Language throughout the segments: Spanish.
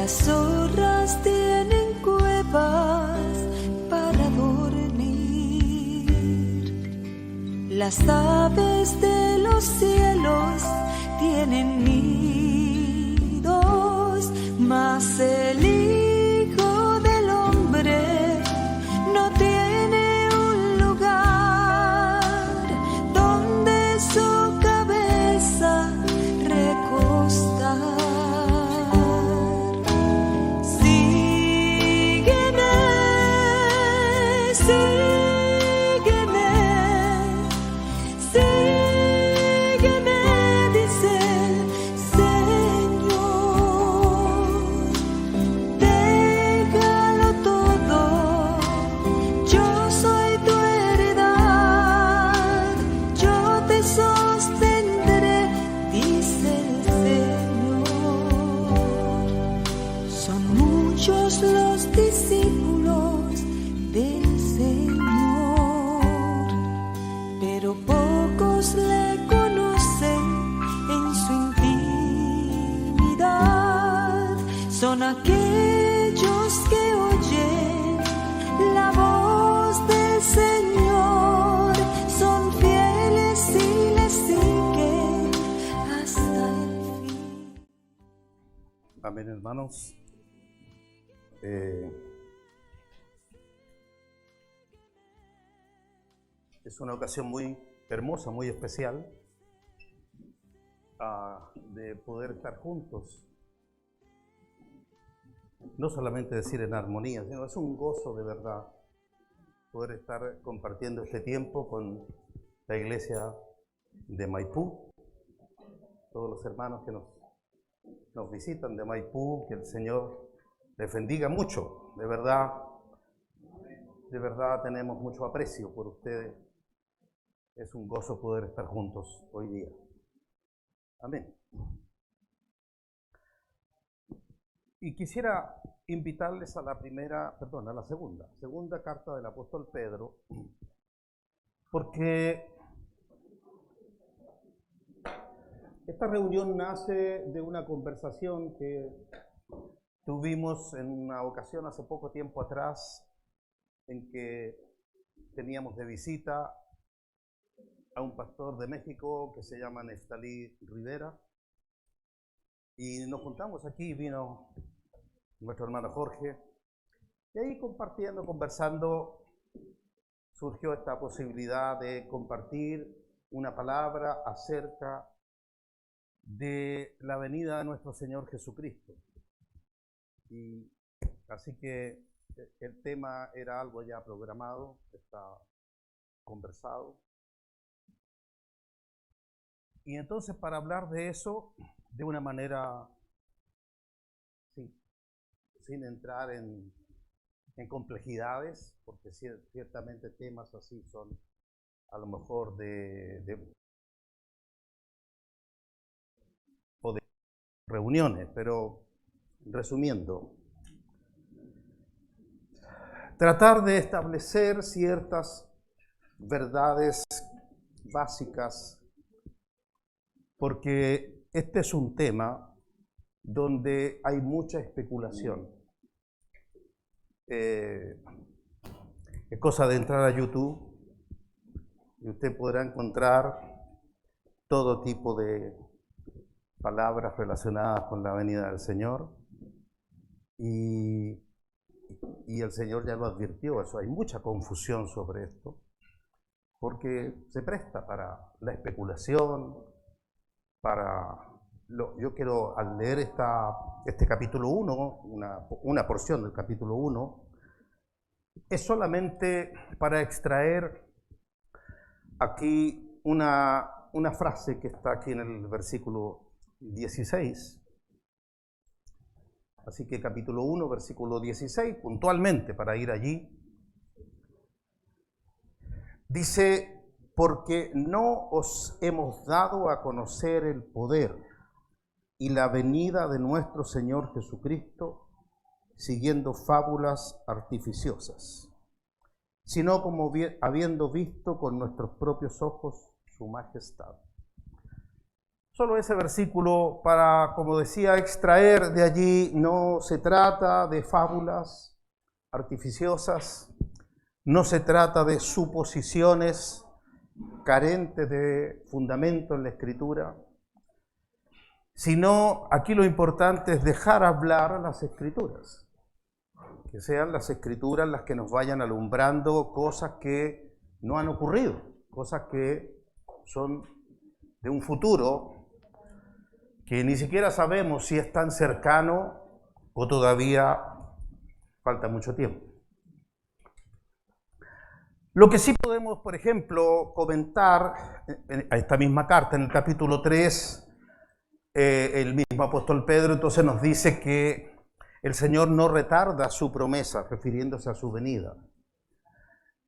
Las zorras tienen cuevas para dormir. Las aves de los cielos tienen nidos, mas el Hijo del Hombre no tiene un lugar donde su cabeza recostar. Los discípulos del Señor, pero pocos le conocen en su intimidad. Son aquellos que oyen la voz del Señor, son fieles y le siguen hasta el fin. Amén, hermanos. Es una ocasión muy hermosa, muy especial, de poder estar juntos. No solamente decir en armonía, sino es un gozo de verdad poder estar compartiendo este tiempo con la iglesia de Maipú, todos los hermanos que nos visitan de Maipú, que el Señor les bendiga mucho. De verdad tenemos mucho aprecio por ustedes. Es un gozo poder estar juntos hoy día. Amén. Y quisiera invitarles a la segunda carta del apóstol Pedro, porque esta reunión nace de una conversación que tuvimos en una ocasión hace poco tiempo atrás, en que teníamos de visita a un pastor de México que se llama Neftalí Rivera, y nos juntamos aquí, vino nuestro hermano Jorge, y ahí conversando, surgió esta posibilidad de compartir una palabra acerca de la venida de nuestro Señor Jesucristo. Y así que el tema era algo ya programado, está conversado. Y entonces, para hablar de eso de una manera, sin entrar en complejidades, porque ciertamente temas así son a lo mejor de reuniones, pero resumiendo, tratar de establecer ciertas verdades básicas, porque este es un tema donde hay mucha especulación. Es cosa de entrar a YouTube y usted podrá encontrar todo tipo de palabras relacionadas con la venida del Señor, y el Señor ya lo advirtió. Eso, hay mucha confusión sobre esto, porque se presta para la especulación, yo quiero, al leer este capítulo 1, una porción del capítulo 1, es solamente para extraer aquí una frase que está aquí en el versículo 16. Así que capítulo 1, versículo 16, puntualmente para ir allí, dice: porque no os hemos dado a conocer el poder y la venida de nuestro Señor Jesucristo siguiendo fábulas artificiosas, sino como habiendo visto con nuestros propios ojos su majestad. Solo ese versículo para, como decía, extraer de allí. No se trata de fábulas artificiosas, no se trata de suposiciones carentes de fundamento en la Escritura, sino aquí lo importante es dejar hablar a las Escrituras, que sean las Escrituras las que nos vayan alumbrando cosas que no han ocurrido, cosas que son de un futuro que ni siquiera sabemos si es tan cercano o todavía falta mucho tiempo. Lo que sí podemos, por ejemplo, comentar a esta misma carta, en el capítulo 3, el mismo apóstol Pedro entonces nos dice que el Señor no retarda su promesa, refiriéndose a su venida.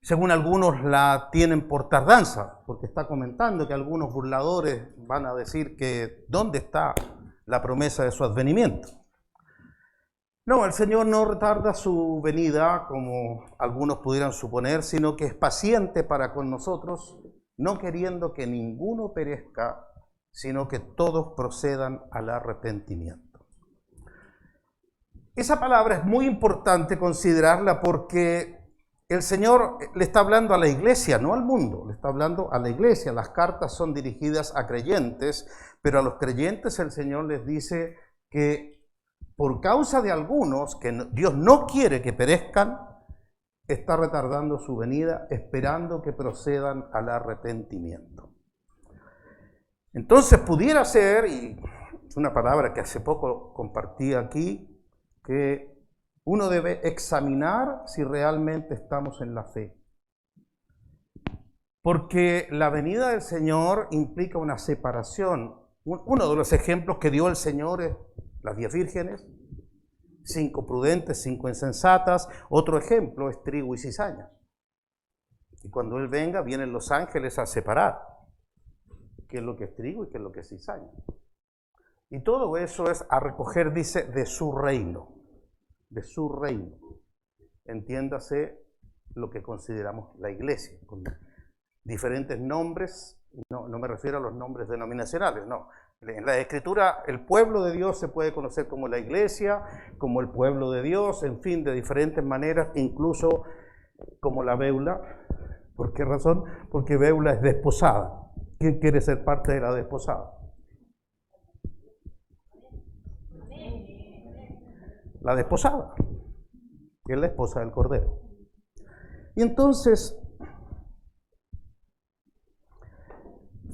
Según algunos la tienen por tardanza, porque está comentando que algunos burladores van a decir que ¿dónde está la promesa de su advenimiento? No, el Señor no retarda su venida, como algunos pudieran suponer, sino que es paciente para con nosotros, no queriendo que ninguno perezca, sino que todos procedan al arrepentimiento. Esa palabra es muy importante considerarla porque el Señor le está hablando a la iglesia, no al mundo, le está hablando a la iglesia. Las cartas son dirigidas a creyentes, pero a los creyentes el Señor les dice que por causa de algunos que Dios no quiere que perezcan, está retardando su venida, esperando que procedan al arrepentimiento. Entonces pudiera ser, y es una palabra que hace poco compartí aquí, que uno debe examinar si realmente estamos en la fe. Porque la venida del Señor implica una separación. Uno de los ejemplos que dio el Señor es las 10 vírgenes, 5 prudentes, 5 insensatas. Otro ejemplo es trigo y cizaña. Y cuando Él venga, vienen los ángeles a separar qué es lo que es trigo y qué es lo que es cizaña. Y todo eso es a recoger, dice, de su reino. De su reino. Entiéndase lo que consideramos la iglesia, con diferentes nombres. No me refiero a los nombres denominacionales, no. En la Escritura, el pueblo de Dios se puede conocer como la iglesia, como el pueblo de Dios, en fin, de diferentes maneras, incluso como la Beula. ¿Por qué razón? Porque Beula es desposada. ¿Quién quiere ser parte de la desposada? La desposada, que es la esposa del Cordero. Y entonces,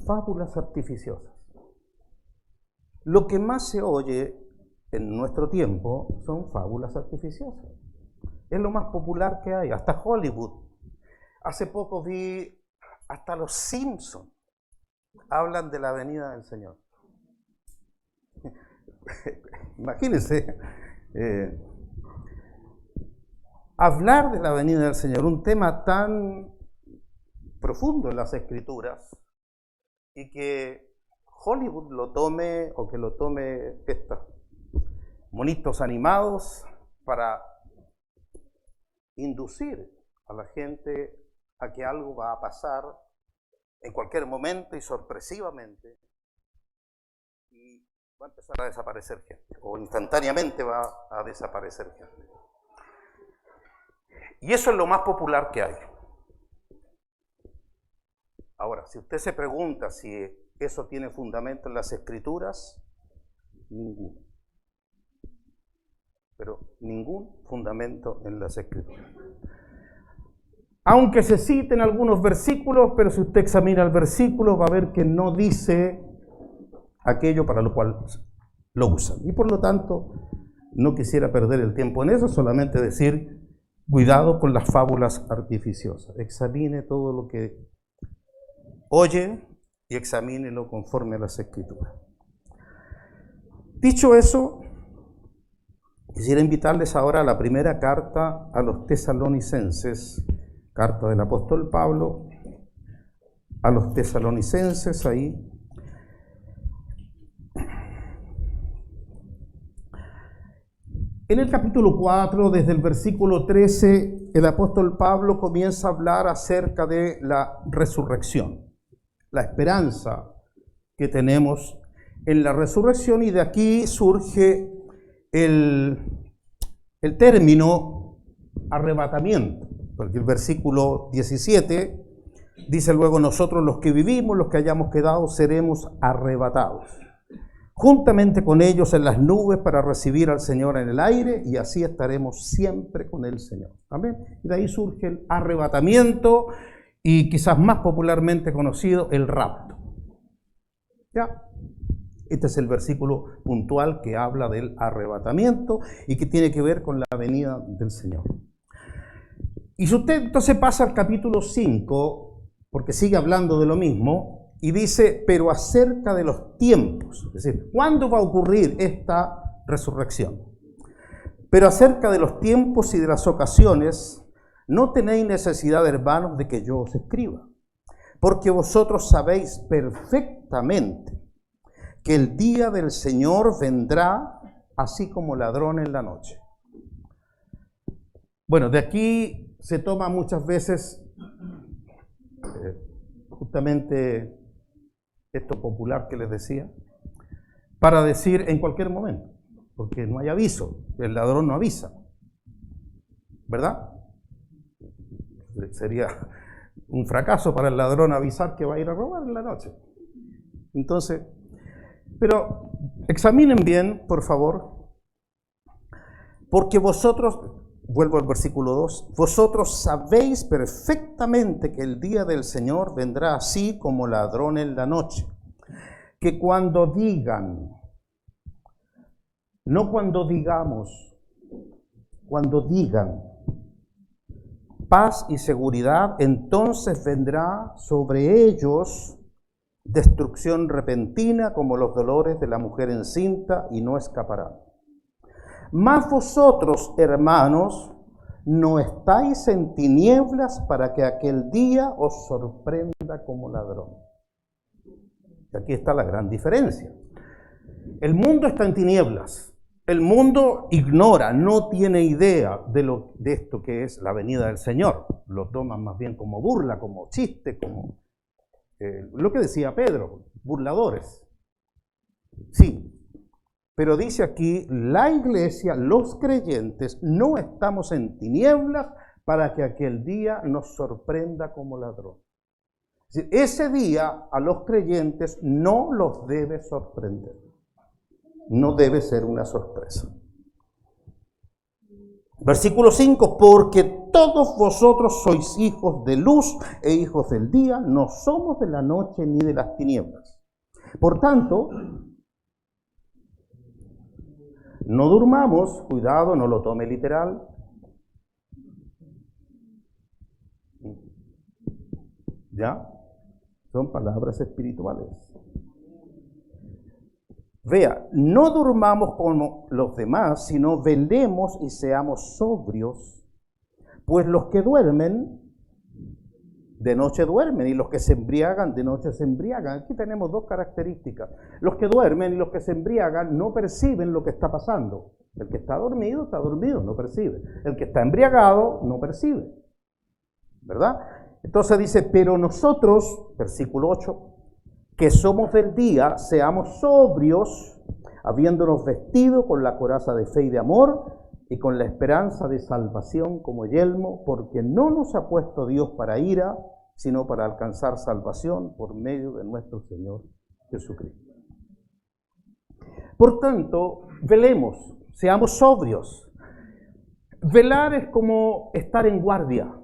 fábulas artificiosas. Lo que más se oye en nuestro tiempo son fábulas artificiosas. Es lo más popular que hay, hasta Hollywood. Hace poco vi hasta los Simpsons hablan de la venida del Señor. Imagínense. Hablar de la venida del Señor, un tema tan profundo en las Escrituras, y que Hollywood lo tome, o que lo tome estos monitos animados para inducir a la gente a que algo va a pasar en cualquier momento y sorpresivamente, y va a empezar a desaparecer gente, o instantáneamente va a desaparecer gente. Y eso es lo más popular que hay. Ahora, si usted se pregunta si eso tiene fundamento en las Escrituras, ninguno. Pero ningún fundamento en las Escrituras. Aunque se citen algunos versículos, pero si usted examina el versículo va a ver que no dice aquello para lo cual lo usan. Y por lo tanto, no quisiera perder el tiempo en eso, solamente decir, cuidado con las fábulas artificiosas. Examine todo lo que oye y examínelo conforme a las Escrituras. Dicho eso, quisiera invitarles ahora a la primera carta a los tesalonicenses, carta del apóstol Pablo a los tesalonicenses, ahí. En el capítulo 4, desde el versículo 13, el apóstol Pablo comienza a hablar acerca de la resurrección, la esperanza que tenemos en la resurrección, y de aquí surge el término arrebatamiento, porque el versículo 17 dice luego: nosotros los que vivimos, los que hayamos quedado, seremos arrebatados juntamente con ellos en las nubes para recibir al Señor en el aire, y así estaremos siempre con el Señor. Amén. Y de ahí surge el arrebatamiento, y quizás más popularmente conocido, el rapto. ¿Ya? Este es el versículo puntual que habla del arrebatamiento y que tiene que ver con la venida del Señor. Y si usted entonces pasa al capítulo 5, porque sigue hablando de lo mismo, y dice: pero acerca de los tiempos, es decir, ¿cuándo va a ocurrir esta resurrección? Pero acerca de los tiempos y de las ocasiones, no tenéis necesidad, hermanos, de que yo os escriba, porque vosotros sabéis perfectamente que el día del Señor vendrá así como ladrón en la noche. Bueno, de aquí se toma muchas veces justamente esto popular que les decía, para decir en cualquier momento, porque no hay aviso, el ladrón no avisa, ¿verdad? Sería un fracaso para el ladrón avisar que va a ir a robar en la noche. Entonces, pero examinen bien, por favor, porque vosotros, vuelvo al versículo 2, vosotros sabéis perfectamente que el día del Señor vendrá así como ladrón en la noche, que cuando digan, no cuando digamos, cuando digan paz y seguridad, entonces vendrá sobre ellos destrucción repentina como los dolores de la mujer encinta, y no escaparán. Mas vosotros, hermanos, no estáis en tinieblas para que aquel día os sorprenda como ladrón. Y aquí está la gran diferencia. El mundo está en tinieblas. El mundo ignora, no tiene idea de esto que es la venida del Señor. Lo toman más bien como burla, como chiste, como lo que decía Pedro, burladores. Sí. Pero dice aquí, la iglesia, los creyentes, no estamos en tinieblas para que aquel día nos sorprenda como ladrón. Es decir, ese día a los creyentes no los debe sorprender. No debe ser una sorpresa. Versículo 5, porque todos vosotros sois hijos de luz e hijos del día, no somos de la noche ni de las tinieblas. Por tanto, no durmamos, cuidado, no lo tome literal. ¿Ya? Son palabras espirituales. Vea, no durmamos como los demás, sino velemos y seamos sobrios, pues los que duermen, de noche duermen, y los que se embriagan, de noche se embriagan. Aquí tenemos dos características. Los que duermen y los que se embriagan no perciben lo que está pasando. El que está dormido, no percibe. El que está embriagado, no percibe. ¿Verdad? Entonces dice, pero nosotros, versículo 8, que somos del día, seamos sobrios, habiéndonos vestido con la coraza de fe y de amor, y con la esperanza de salvación como yelmo, porque no nos ha puesto Dios para ira, sino para alcanzar salvación por medio de nuestro Señor Jesucristo. Por tanto, velemos, seamos sobrios. Velar es como estar en guardia.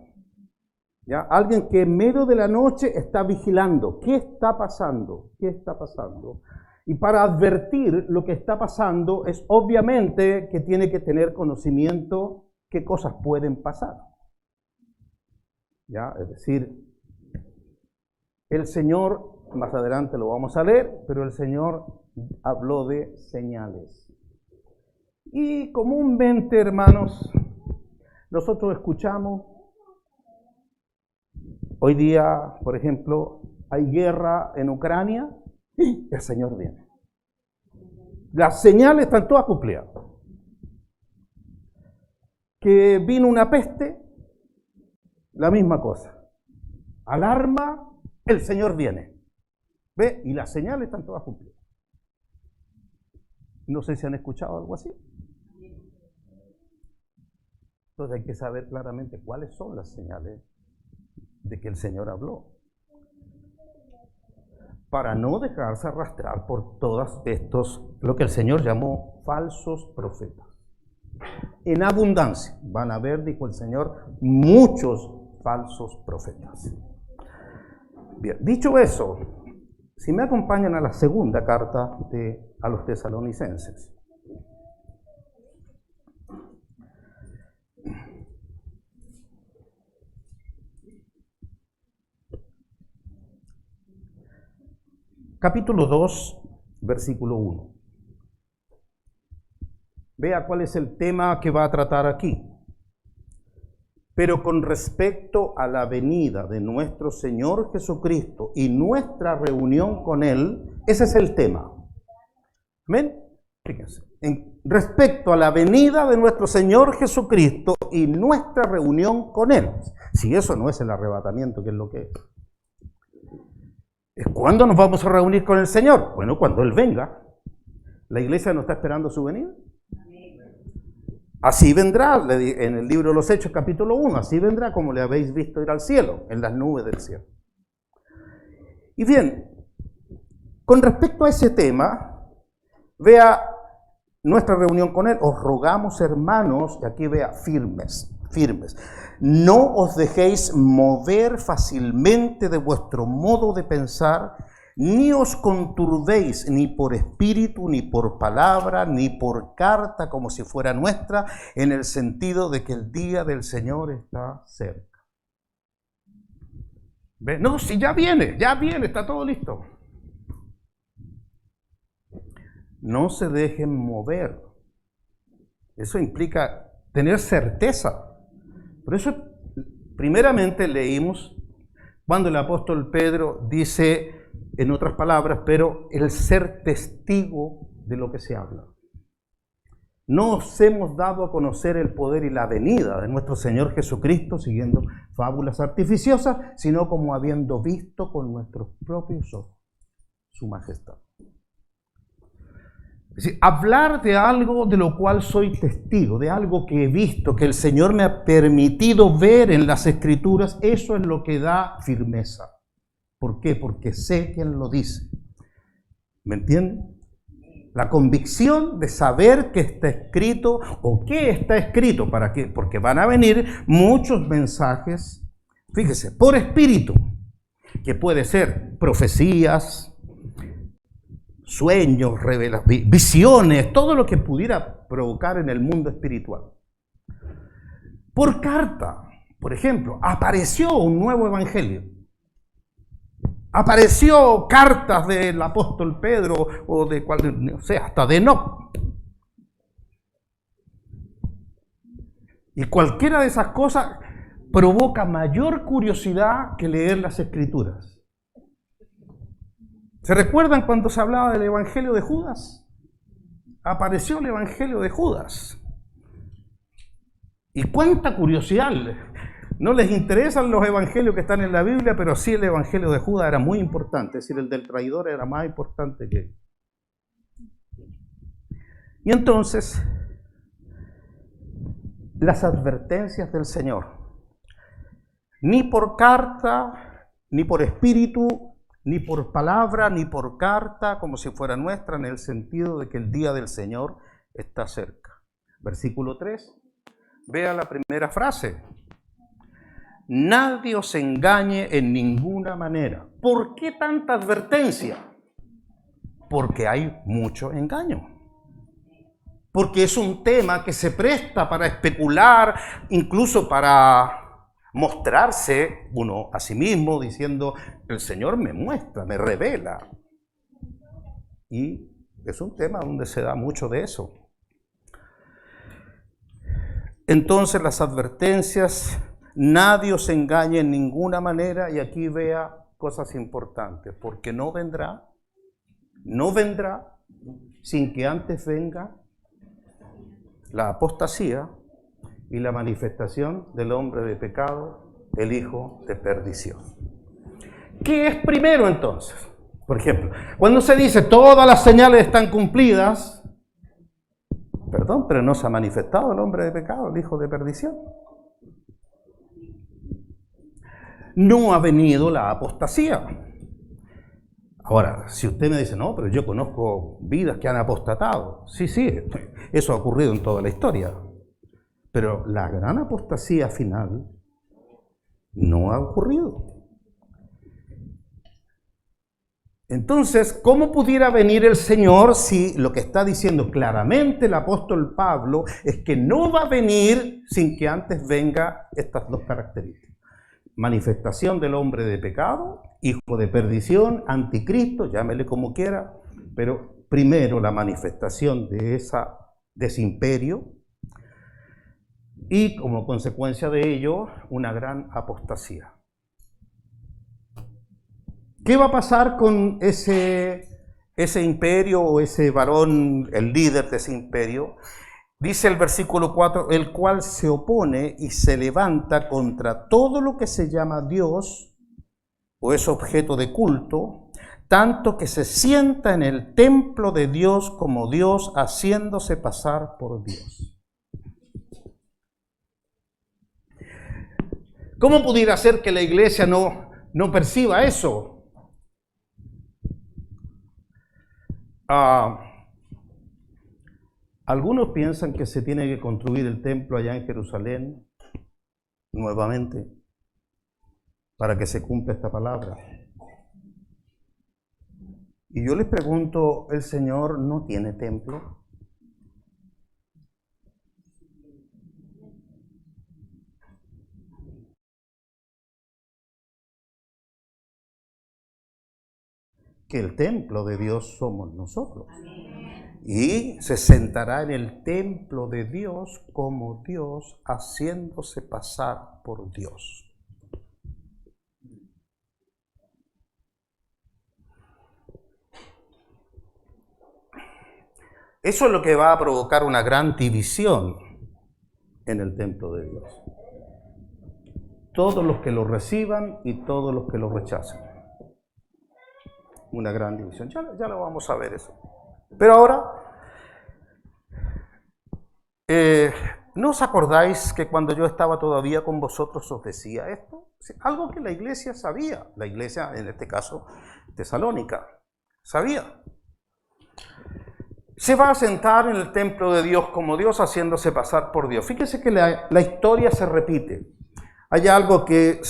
¿Ya? Alguien que en medio de la noche está vigilando. ¿Qué está pasando? ¿Qué está pasando? Y para advertir lo que está pasando es obviamente que tiene que tener conocimiento qué cosas pueden pasar. ¿Ya? Es decir, el Señor, más adelante lo vamos a leer, pero el Señor habló de señales. Y comúnmente, hermanos, nosotros escuchamos, hoy día, por ejemplo, hay guerra en Ucrania, el Señor viene. Las señales están todas cumplidas. Que vino una peste, la misma cosa. Alarma, el Señor viene. ¿Ve? Y las señales están todas cumplidas. No sé si han escuchado algo así. Entonces hay que saber claramente cuáles son las señales de que el Señor habló, para no dejarse arrastrar por todos estos, lo que el Señor llamó falsos profetas. En abundancia van a haber, dijo el Señor, muchos falsos profetas. Bien, dicho eso, si me acompañan a la segunda carta a los tesalonicenses. Capítulo 2, versículo 1. Vea cuál es el tema que va a tratar aquí. Pero con respecto a la venida de nuestro Señor Jesucristo y nuestra reunión con Él, ese es el tema. ¿Amén? Fíjense. Respecto a la venida de nuestro Señor Jesucristo y nuestra reunión con Él. Si eso no es el arrebatamiento, ¿qué es lo que es? ¿Cuándo nos vamos a reunir con el Señor? Bueno, cuando Él venga. ¿La iglesia no está esperando su venida? Así vendrá, en el libro de los Hechos, capítulo 1, así vendrá como le habéis visto ir al cielo, en las nubes del cielo. Y bien, con respecto a ese tema, vea nuestra reunión con Él. Os rogamos, hermanos, y aquí vea, firmes. No os dejéis mover fácilmente de vuestro modo de pensar, ni os conturbéis ni por espíritu, ni por palabra, ni por carta, como si fuera nuestra, en el sentido de que el día del Señor está cerca. ¿Ve? No, si ya viene, está todo listo. No se dejen mover. Eso implica tener certeza. Por eso, primeramente leímos cuando el apóstol Pedro dice, en otras palabras, pero el ser testigo de lo que se habla. No os hemos dado a conocer el poder y la venida de nuestro Señor Jesucristo siguiendo fábulas artificiosas, sino como habiendo visto con nuestros propios ojos su majestad. Es decir, hablar de algo de lo cual soy testigo, de algo que he visto, que el Señor me ha permitido ver en las Escrituras, eso es lo que da firmeza. ¿Por qué? Porque sé quién lo dice. ¿Me entienden? La convicción de saber que está escrito o qué está escrito. ¿Para qué? Porque van a venir muchos mensajes, fíjese, por espíritu, que puede ser profecías, sueños, visiones, todo lo que pudiera provocar en el mundo espiritual. Por carta, por ejemplo, apareció un nuevo evangelio. Apareció cartas del apóstol Pedro o de cual, no sé, hasta de Enoc. Y cualquiera de esas cosas provoca mayor curiosidad que leer las Escrituras. ¿Se recuerdan cuando se hablaba del evangelio de Judas? Apareció el evangelio de Judas. Y cuánta curiosidad. No les interesan los evangelios que están en la Biblia, pero sí el evangelio de Judas era muy importante, es decir, el del traidor era más importante que él. Y entonces, las advertencias del Señor, ni por carta, ni por espíritu, ni por palabra, ni por carta, como si fuera nuestra, en el sentido de que el día del Señor está cerca. Versículo 3, vea la primera frase. Nadie os engañe en ninguna manera. ¿Por qué tanta advertencia? Porque hay mucho engaño. Porque es un tema que se presta para especular, incluso para mostrarse uno a sí mismo diciendo, el Señor me muestra, me revela. Y es un tema donde se da mucho de eso. Entonces las advertencias, nadie os engañe en ninguna manera, y aquí vea cosas importantes, porque no vendrá sin que antes venga la apostasía y la manifestación del hombre de pecado, el hijo de perdición. ¿Qué es primero entonces? Por ejemplo, cuando se dice todas las señales están cumplidas, perdón, pero no se ha manifestado el hombre de pecado, el hijo de perdición. No ha venido la apostasía. Ahora, si usted me dice, no, pero yo conozco vidas que han apostatado. Sí, eso ha ocurrido en toda la historia. Pero la gran apostasía final no ha ocurrido. Entonces, ¿cómo pudiera venir el Señor si lo que está diciendo claramente el apóstol Pablo es que no va a venir sin que antes venga estas dos características? Manifestación del hombre de pecado, hijo de perdición, anticristo, llámele como quiera, pero primero la manifestación de ese imperio y como consecuencia de ello una gran apostasía. ¿Qué va a pasar con ese imperio o ese varón, el líder de ese imperio? Dice el versículo 4, el cual se opone y se levanta contra todo lo que se llama Dios o es objeto de culto, tanto que se sienta en el templo de Dios como Dios, haciéndose pasar por Dios. ¿Cómo pudiera ser que la iglesia no perciba eso? Algunos piensan que se tiene que construir el templo allá en Jerusalén nuevamente para que se cumpla esta palabra. Y yo les pregunto, ¿el Señor no tiene templo? Que el templo de Dios somos nosotros. Y se sentará en el templo de Dios como Dios, haciéndose pasar por Dios. Eso es lo que va a provocar una gran división en el templo de Dios. Todos los que lo reciban y todos los que lo rechacen. Una gran división. Ya lo vamos a ver eso. Pero ahora, ¿no os acordáis que cuando yo estaba todavía con vosotros os decía esto? Algo que la iglesia sabía, la iglesia en este caso tesalónica, sabía. Se va a sentar en el templo de Dios como Dios, haciéndose pasar por Dios. Fíjese que la historia se repite. Hay algo que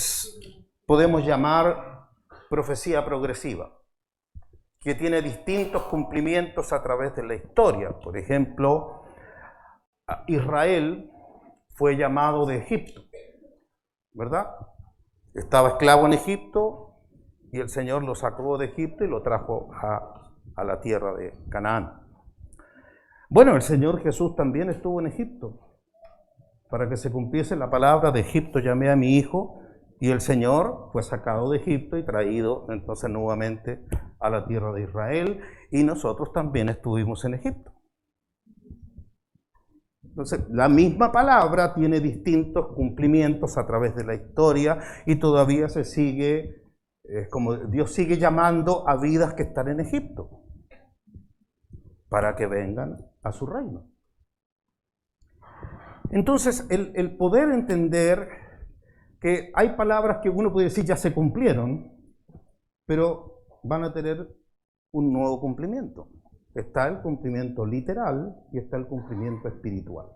podemos llamar profecía progresiva, que tiene distintos cumplimientos a través de la historia. Por ejemplo, Israel fue llamado de Egipto, ¿verdad? Estaba esclavo en Egipto y el Señor lo sacó de Egipto y lo trajo a la tierra de Canaán. Bueno, el Señor Jesús también estuvo en Egipto para que se cumpliese la palabra de Egipto llamé a mi hijo, y el Señor fue sacado de Egipto y traído entonces nuevamente a la tierra de Israel, y nosotros también estuvimos en Egipto. Entonces, la misma palabra tiene distintos cumplimientos a través de la historia y todavía se sigue, como Dios sigue llamando a vidas que están en Egipto para que vengan a su reino. Entonces, el poder entender que hay palabras que uno puede decir ya se cumplieron, pero van a tener un nuevo cumplimiento. Está el cumplimiento literal y está el cumplimiento espiritual.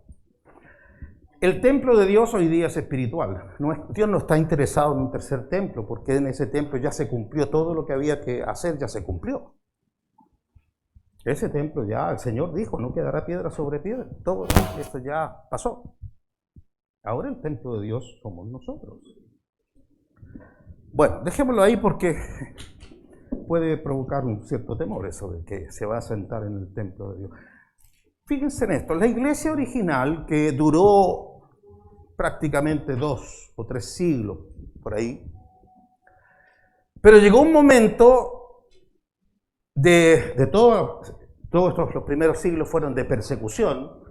El templo de Dios hoy día es espiritual. Dios no está interesado en un tercer templo, porque en ese templo ya se cumplió todo lo que había que hacer, ya se cumplió. Ese templo ya, el Señor dijo, no quedará piedra sobre piedra. Todo esto ya pasó. Ahora el templo de Dios somos nosotros. Bueno, dejémoslo ahí porque puede provocar un cierto temor eso de que se va a sentar en el templo de Dios. Fíjense en esto, la iglesia original que duró prácticamente 2 o 3 siglos por ahí, pero llegó un momento de todos estos, los primeros siglos fueron de persecución,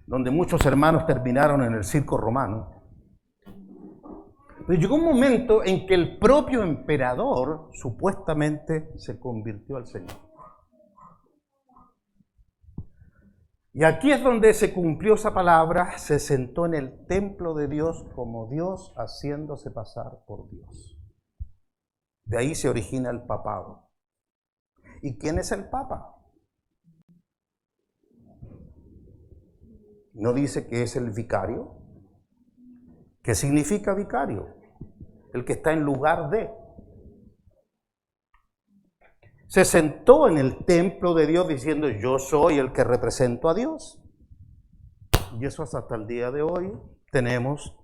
donde muchos hermanos terminaron en el circo romano. Pero llegó un momento en que el propio emperador supuestamente se convirtió al Señor. Y aquí es donde se cumplió esa palabra, se sentó en el templo de Dios como Dios haciéndose pasar por Dios. De ahí se origina el papado. ¿Y quién es el papa? ¿No dice que es el vicario? ¿Qué significa vicario? El que está en lugar de. Se sentó en el templo de Dios diciendo, yo soy el que represento a Dios. Y eso hasta el día de hoy tenemos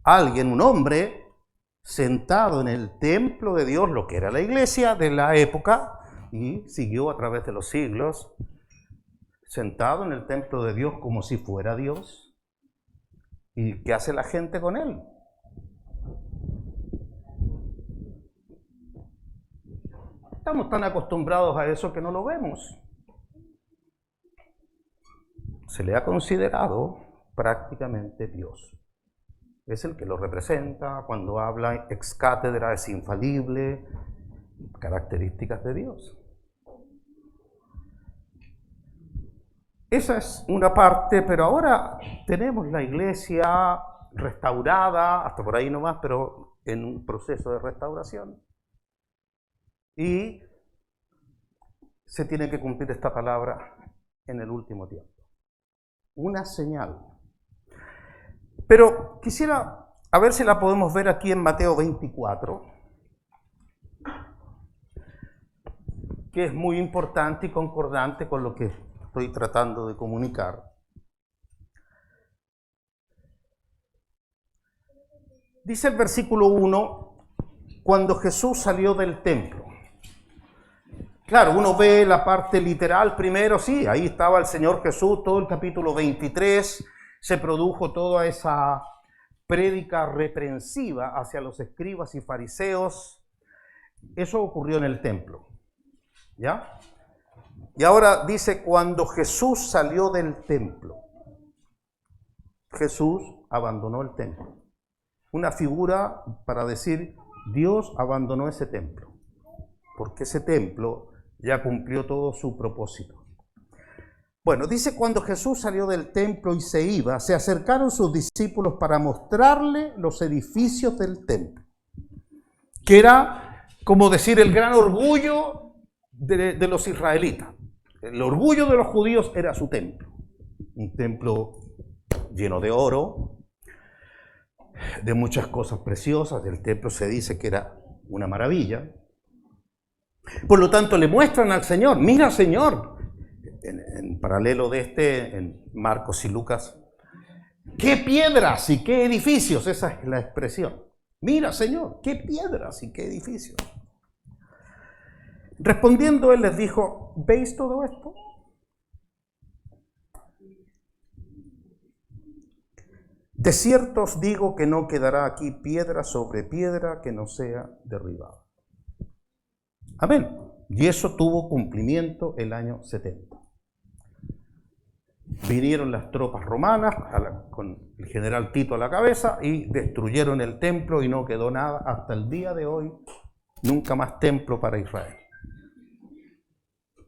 alguien, un hombre, sentado en el templo de Dios, lo que era la iglesia de la época, y siguió a través de los siglos, sentado en el templo de Dios como si fuera Dios. ¿Y qué hace la gente con él? Estamos tan acostumbrados a eso que no lo vemos. Se le ha considerado prácticamente Dios. Es el que lo representa, cuando habla ex cátedra es infalible, características de Dios. Esa es una parte, pero ahora tenemos la iglesia restaurada, hasta por ahí nomás, pero en un proceso de restauración. Y se tiene que cumplir esta palabra en el último tiempo. Una señal. Pero quisiera a ver si la podemos ver aquí en Mateo 24, que es muy importante y concordante con lo que estoy tratando de comunicar. Dice el versículo 1, cuando Jesús salió del templo. Claro, uno ve la parte literal primero, sí, ahí estaba el Señor Jesús, todo el capítulo 23, se produjo toda esa prédica reprensiva hacia los escribas y fariseos. Eso ocurrió en el templo, ¿ya? Y ahora dice, cuando Jesús salió del templo, Jesús abandonó el templo. Una figura para decir, Dios abandonó ese templo, porque ese templo ya cumplió todo su propósito. Bueno, dice, cuando Jesús salió del templo y se iba, se acercaron sus discípulos para mostrarle los edificios del templo, que era, como decir, el gran orgullo de los israelitas. El orgullo de los judíos era su templo, un templo lleno de oro, de muchas cosas preciosas. El templo se dice que era una maravilla. Por lo tanto, le muestran al Señor, mira Señor, en paralelo de en Marcos y Lucas, qué piedras y qué edificios, esa es la expresión. Mira Señor, qué piedras y qué edificios. Respondiendo él les dijo, ¿veis todo esto? De cierto os digo que no quedará aquí piedra sobre piedra que no sea derribada. Amén. Y eso tuvo cumplimiento el año 70. Vinieron las tropas romanas con el general Tito a la cabeza y destruyeron el templo y no quedó nada. Hasta el día de hoy, nunca más templo para Israel.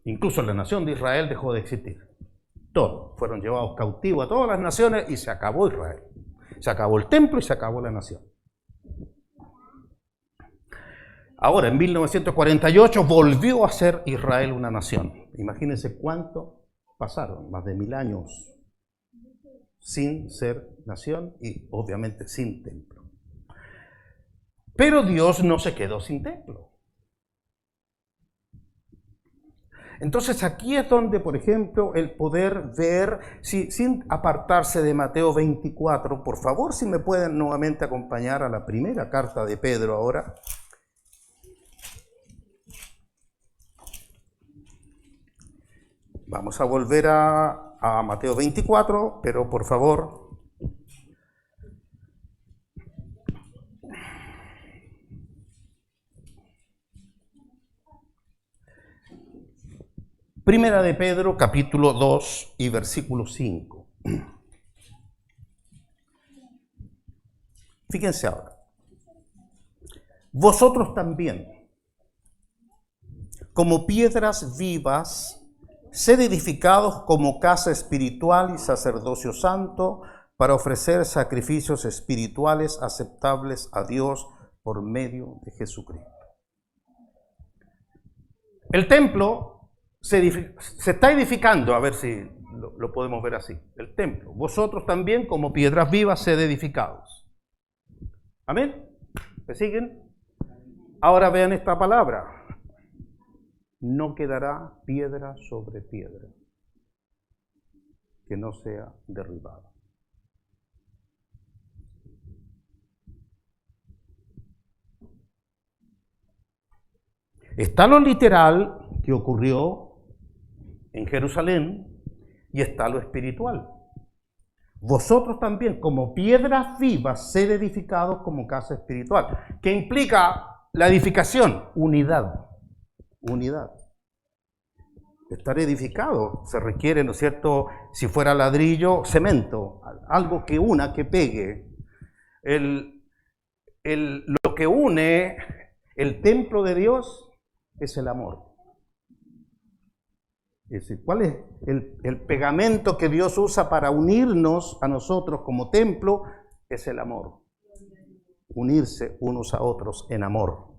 Incluso la nación de Israel dejó de existir. Todos fueron llevados cautivos a todas las naciones y se acabó Israel. Se acabó el templo y se acabó la nación. Ahora, en 1948, volvió a ser Israel una nación. Imagínense cuánto pasaron, más de 1000 años sin ser nación y obviamente sin templo. Pero Dios no se quedó sin templo. Entonces aquí es donde, por ejemplo, el poder ver, sin apartarse de Mateo 24, por favor, si me pueden nuevamente acompañar a la primera carta de Pedro ahora. Vamos a volver a Mateo 24, pero por favor. Primera de Pedro, capítulo 2 y versículo 5. Fíjense ahora. Vosotros también, como piedras vivas, sed edificados como casa espiritual y sacerdocio santo para ofrecer sacrificios espirituales aceptables a Dios por medio de Jesucristo. El templo se está edificando, a ver si lo podemos ver así. El templo. Vosotros también como piedras vivas sed edificados. Amén. ¿Me siguen? Ahora vean esta palabra. No quedará piedra sobre piedra que no sea derribada. Está lo literal que ocurrió en Jerusalén y está lo espiritual. Vosotros también, como piedras vivas, sed edificados como casa espiritual. ¿Qué implica la edificación? Unidad. Unidad. Estar edificado se requiere, ¿no es cierto? Si fuera ladrillo, cemento, algo que una, que pegue. Lo que une el templo de Dios es el amor. Es decir, ¿cuál es el pegamento que Dios usa para unirnos a nosotros como templo? Es el amor. Unirse unos a otros en amor.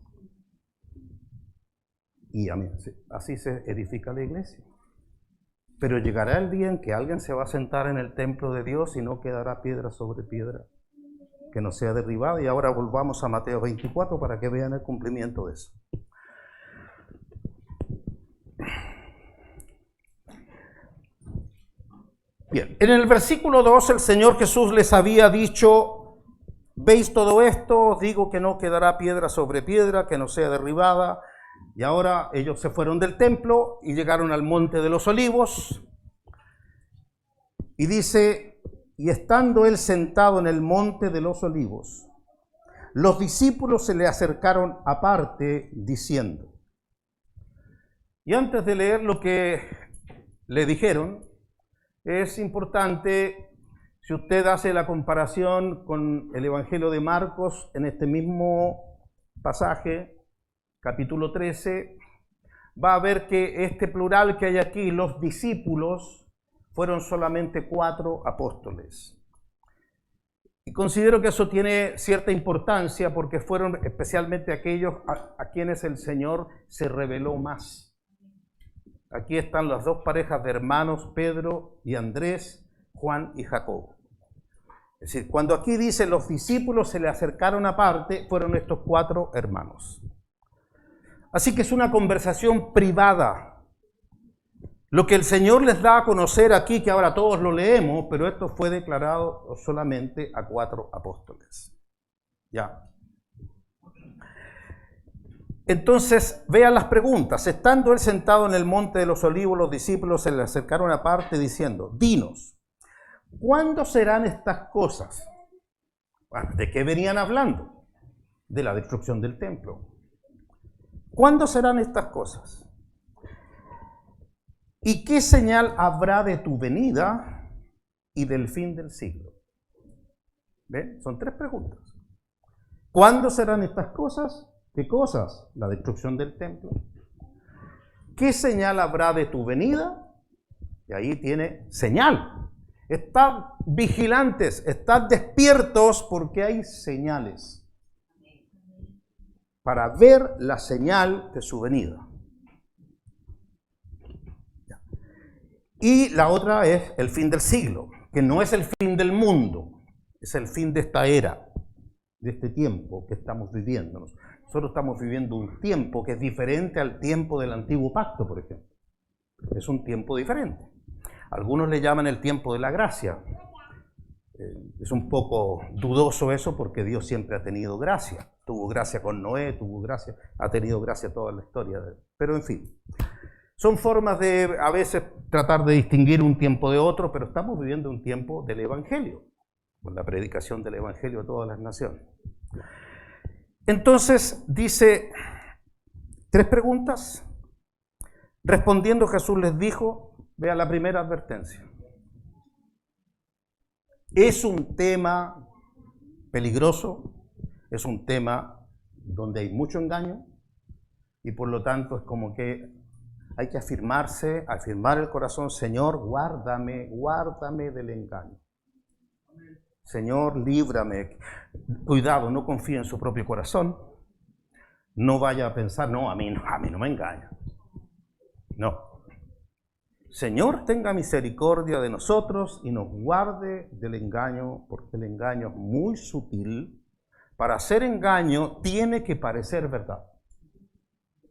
Y así se edifica la iglesia. Pero llegará el día en que alguien se va a sentar en el templo de Dios y no quedará piedra sobre piedra que no sea derribada. Y ahora volvamos a Mateo 24 para que vean el cumplimiento de eso. Bien, en el versículo 2 el Señor Jesús les había dicho: ¿veis todo esto? Os digo que no quedará piedra sobre piedra que no sea derribada. Y ahora ellos se fueron del templo y llegaron al monte de los olivos. Y dice: y estando él sentado en el monte de los olivos, los discípulos se le acercaron aparte diciendo. Y antes de leer lo que le dijeron, es importante, si usted hace la comparación con el Evangelio de Marcos, en este mismo pasaje, capítulo 13, va a ver que este plural que hay aquí, los discípulos, fueron solamente 4 apóstoles. Y considero que eso tiene cierta importancia porque fueron especialmente aquellos a quienes el Señor se reveló más. Aquí están las 2 parejas de hermanos, Pedro y Andrés, Juan y Jacobo. Es decir, cuando aquí dice los discípulos se le acercaron aparte, fueron estos 4 hermanos. Así que es una conversación privada. Lo que el Señor les da a conocer aquí, que ahora todos lo leemos, pero esto fue declarado solamente a 4 apóstoles. Ya. Entonces, vean las preguntas. Estando él sentado en el monte de los olivos, los discípulos se le acercaron aparte diciendo: dinos, ¿cuándo serán estas cosas? Bueno, ¿de qué venían hablando? De la destrucción del templo. ¿Cuándo serán estas cosas? ¿Y qué señal habrá de tu venida y del fin del siglo? ¿Ven? Son 3 preguntas. ¿Cuándo serán estas cosas? ¿Qué cosas? La destrucción del templo. ¿Qué señal habrá de tu venida? Y ahí tiene señal. Estad vigilantes, estad despiertos porque hay señales para ver la señal de su venida. Y la otra es el fin del siglo, que no es el fin del mundo, es el fin de esta era, de este tiempo que estamos viviendo. Nosotros estamos viviendo un tiempo que es diferente al tiempo del antiguo pacto, por ejemplo. Es un tiempo diferente. Algunos le llaman el tiempo de la gracia. Es un poco dudoso eso porque Dios siempre ha tenido gracia. Tuvo gracia con Noé, tuvo gracia, ha tenido gracia toda la historia. Pero en fin, son formas de a veces tratar de distinguir un tiempo de otro, pero estamos viviendo un tiempo del Evangelio, con la predicación del Evangelio a todas las naciones. Entonces dice 3 preguntas. Respondiendo Jesús les dijo, vea la primera advertencia. Es un tema peligroso, es un tema donde hay mucho engaño y por lo tanto es como que hay que afirmar el corazón, Señor, guárdame del engaño. Señor, líbrame. Cuidado, no confíe en su propio corazón. No vaya a pensar, no, a mí no me engaña. No. Señor, tenga misericordia de nosotros y nos guarde del engaño, porque el engaño es muy sutil. Para hacer engaño tiene que parecer verdad.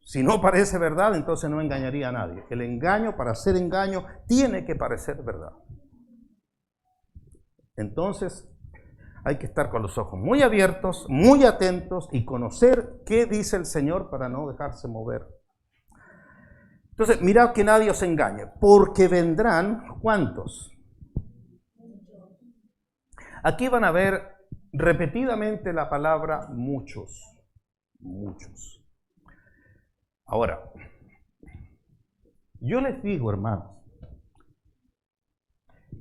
Si no parece verdad, entonces no engañaría a nadie. El engaño, para hacer engaño, tiene que parecer verdad. Entonces, hay que estar con los ojos muy abiertos, muy atentos y conocer qué dice el Señor para no dejarse mover. Entonces, mirad que nadie os engañe, porque vendrán, ¿cuántos? Aquí van a ver repetidamente la palabra muchos. Muchos. Ahora, yo les digo, hermanos,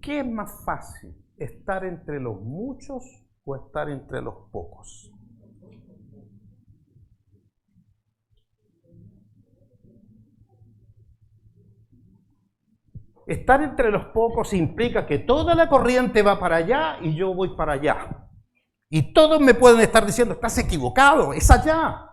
¿qué es más fácil? ¿Estar entre los muchos o estar entre los pocos? Estar entre los pocos implica que toda la corriente va para allá y yo voy para allá. Y todos me pueden estar diciendo, estás equivocado, es allá.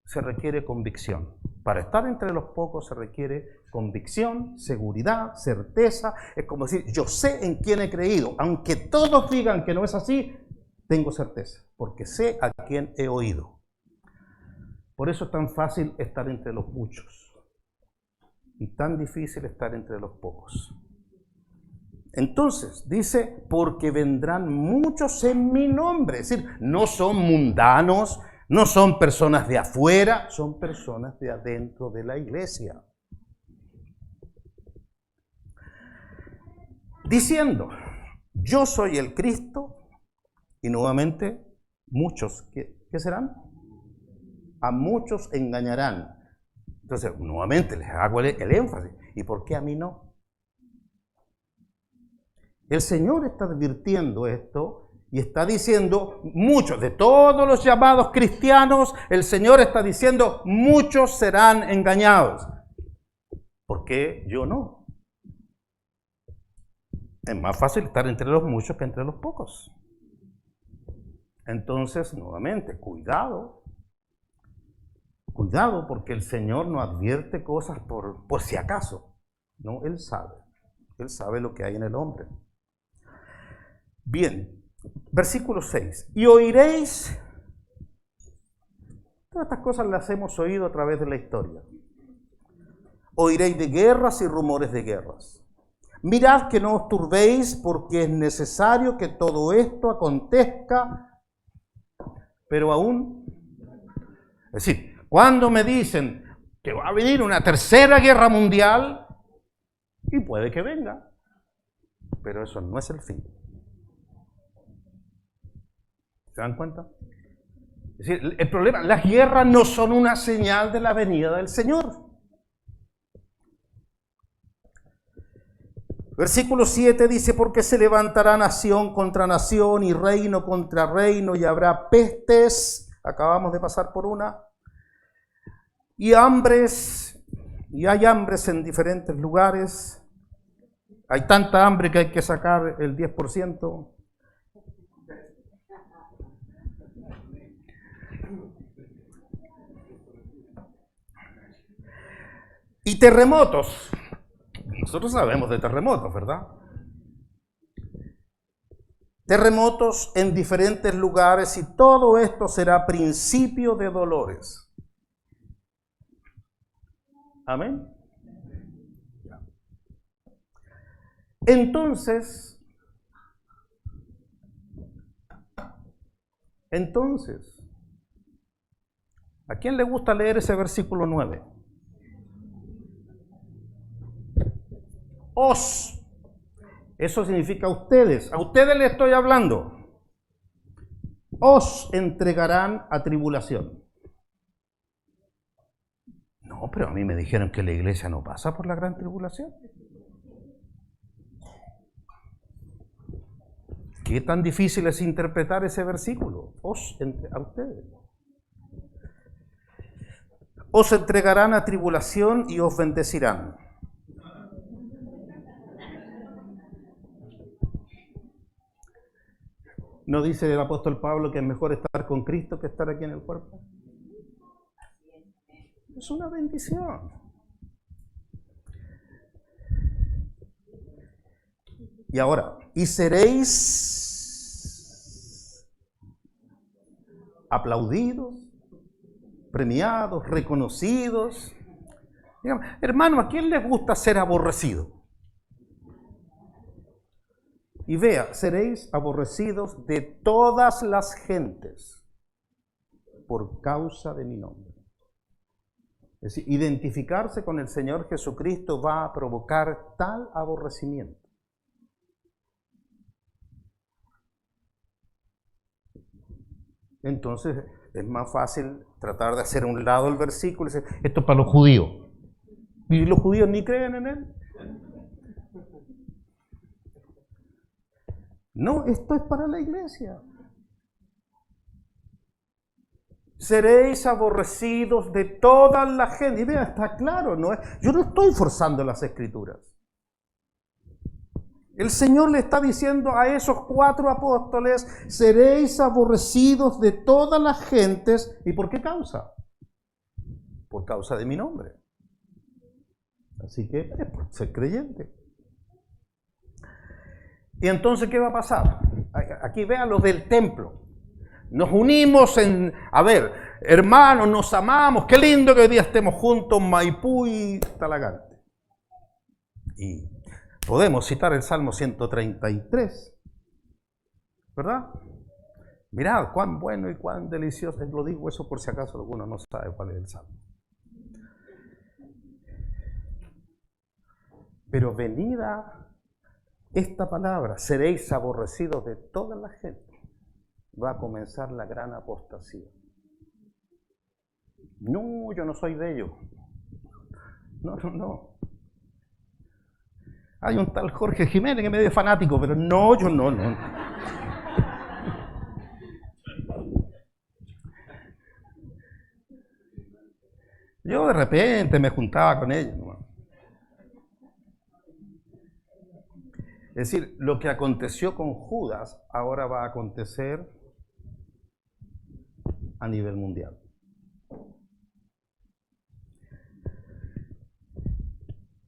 Se requiere convicción. Para estar entre los pocos se requiere convicción, seguridad, certeza. Es como decir, yo sé en quién he creído. Aunque todos digan que no es así, tengo certeza, porque sé a quién he oído. Por eso es tan fácil estar entre los muchos y tan difícil estar entre los pocos. Entonces, dice, porque vendrán muchos en mi nombre. Es decir, no son mundanos, no son personas de afuera, son personas de adentro de la iglesia. Diciendo, yo soy el Cristo, y nuevamente, muchos, ¿qué serán? A muchos engañarán. Entonces, nuevamente les hago el énfasis. ¿Y por qué a mí no? El Señor está advirtiendo esto y está diciendo, muchos de todos los llamados cristianos, el Señor está diciendo, muchos serán engañados. ¿Por qué yo no? Es más fácil estar entre los muchos que entre los pocos. Entonces, nuevamente, cuidado. Cuidado, porque el Señor no advierte cosas por si acaso. No, Él sabe lo que hay en el hombre. Bien, versículo 6. Y oiréis, todas estas cosas las hemos oído a través de la historia. Oiréis de guerras y rumores de guerras. Mirad que no os turbéis, porque es necesario que todo esto acontezca, pero aún, es decir, cuando me dicen que va a venir una tercera guerra mundial, y puede que venga, pero eso no es el fin. ¿Se dan cuenta? Es decir, el problema, las guerras no son una señal de la venida del Señor. Versículo 7 dice, porque se levantará nación contra nación y reino contra reino y habrá pestes, acabamos de pasar por una, y hambres, y hay hambres en diferentes lugares. Hay tanta hambre que hay que sacar el 10%. Y terremotos. Nosotros sabemos de terremotos, ¿verdad? Terremotos en diferentes lugares y todo esto será principio de dolores. Amén. Entonces, ¿a quién le gusta leer ese versículo 9? Os. Eso significa ustedes. A ustedes les estoy hablando. Os entregarán a tribulación. No, pero a mí me dijeron que la iglesia no pasa por la gran tribulación. ¿Qué tan difícil es interpretar ese versículo? Os, a ustedes. os entregarán a tribulación y os bendecirán. ¿No dice el apóstol Pablo que es mejor estar con Cristo que estar aquí en el cuerpo? Es una bendición. Y ahora, y seréis aplaudidos, premiados, reconocidos. Digamos, hermano, ¿a quién le gusta ser aborrecido? Y vea, seréis aborrecidos de todas las gentes por causa de mi nombre. Es decir, identificarse con el Señor Jesucristo va a provocar tal aborrecimiento. Entonces es más fácil tratar de hacer a un lado el versículo y decir, esto es para los judíos. Y los judíos ni creen en él. No, esto es para la iglesia. Seréis aborrecidos de toda la gente. Y vea, está claro, ¿no? Yo no estoy forzando las escrituras. El Señor le está diciendo a esos 4 apóstoles, seréis aborrecidos de todas las gentes. ¿Y por qué causa? Por causa de mi nombre. Así que es por ser creyente. Y entonces, ¿qué va a pasar? Aquí vean lo del templo. Nos unimos en, a ver, hermanos, nos amamos, qué lindo que hoy día estemos juntos, Maipú y Talagante. Y podemos citar el Salmo 133, ¿verdad? Mirad cuán bueno y cuán delicioso, lo digo eso por si acaso alguno no sabe cuál es el Salmo. Pero venida esta palabra, seréis aborrecidos de toda la gente, va a comenzar la gran apostasía. No, yo no soy de ellos. No. Hay un tal Jorge Jiménez que es medio fanático, pero no, yo no. Yo de repente me juntaba con ellos. Es decir, lo que aconteció con Judas ahora va a acontecer a nivel mundial.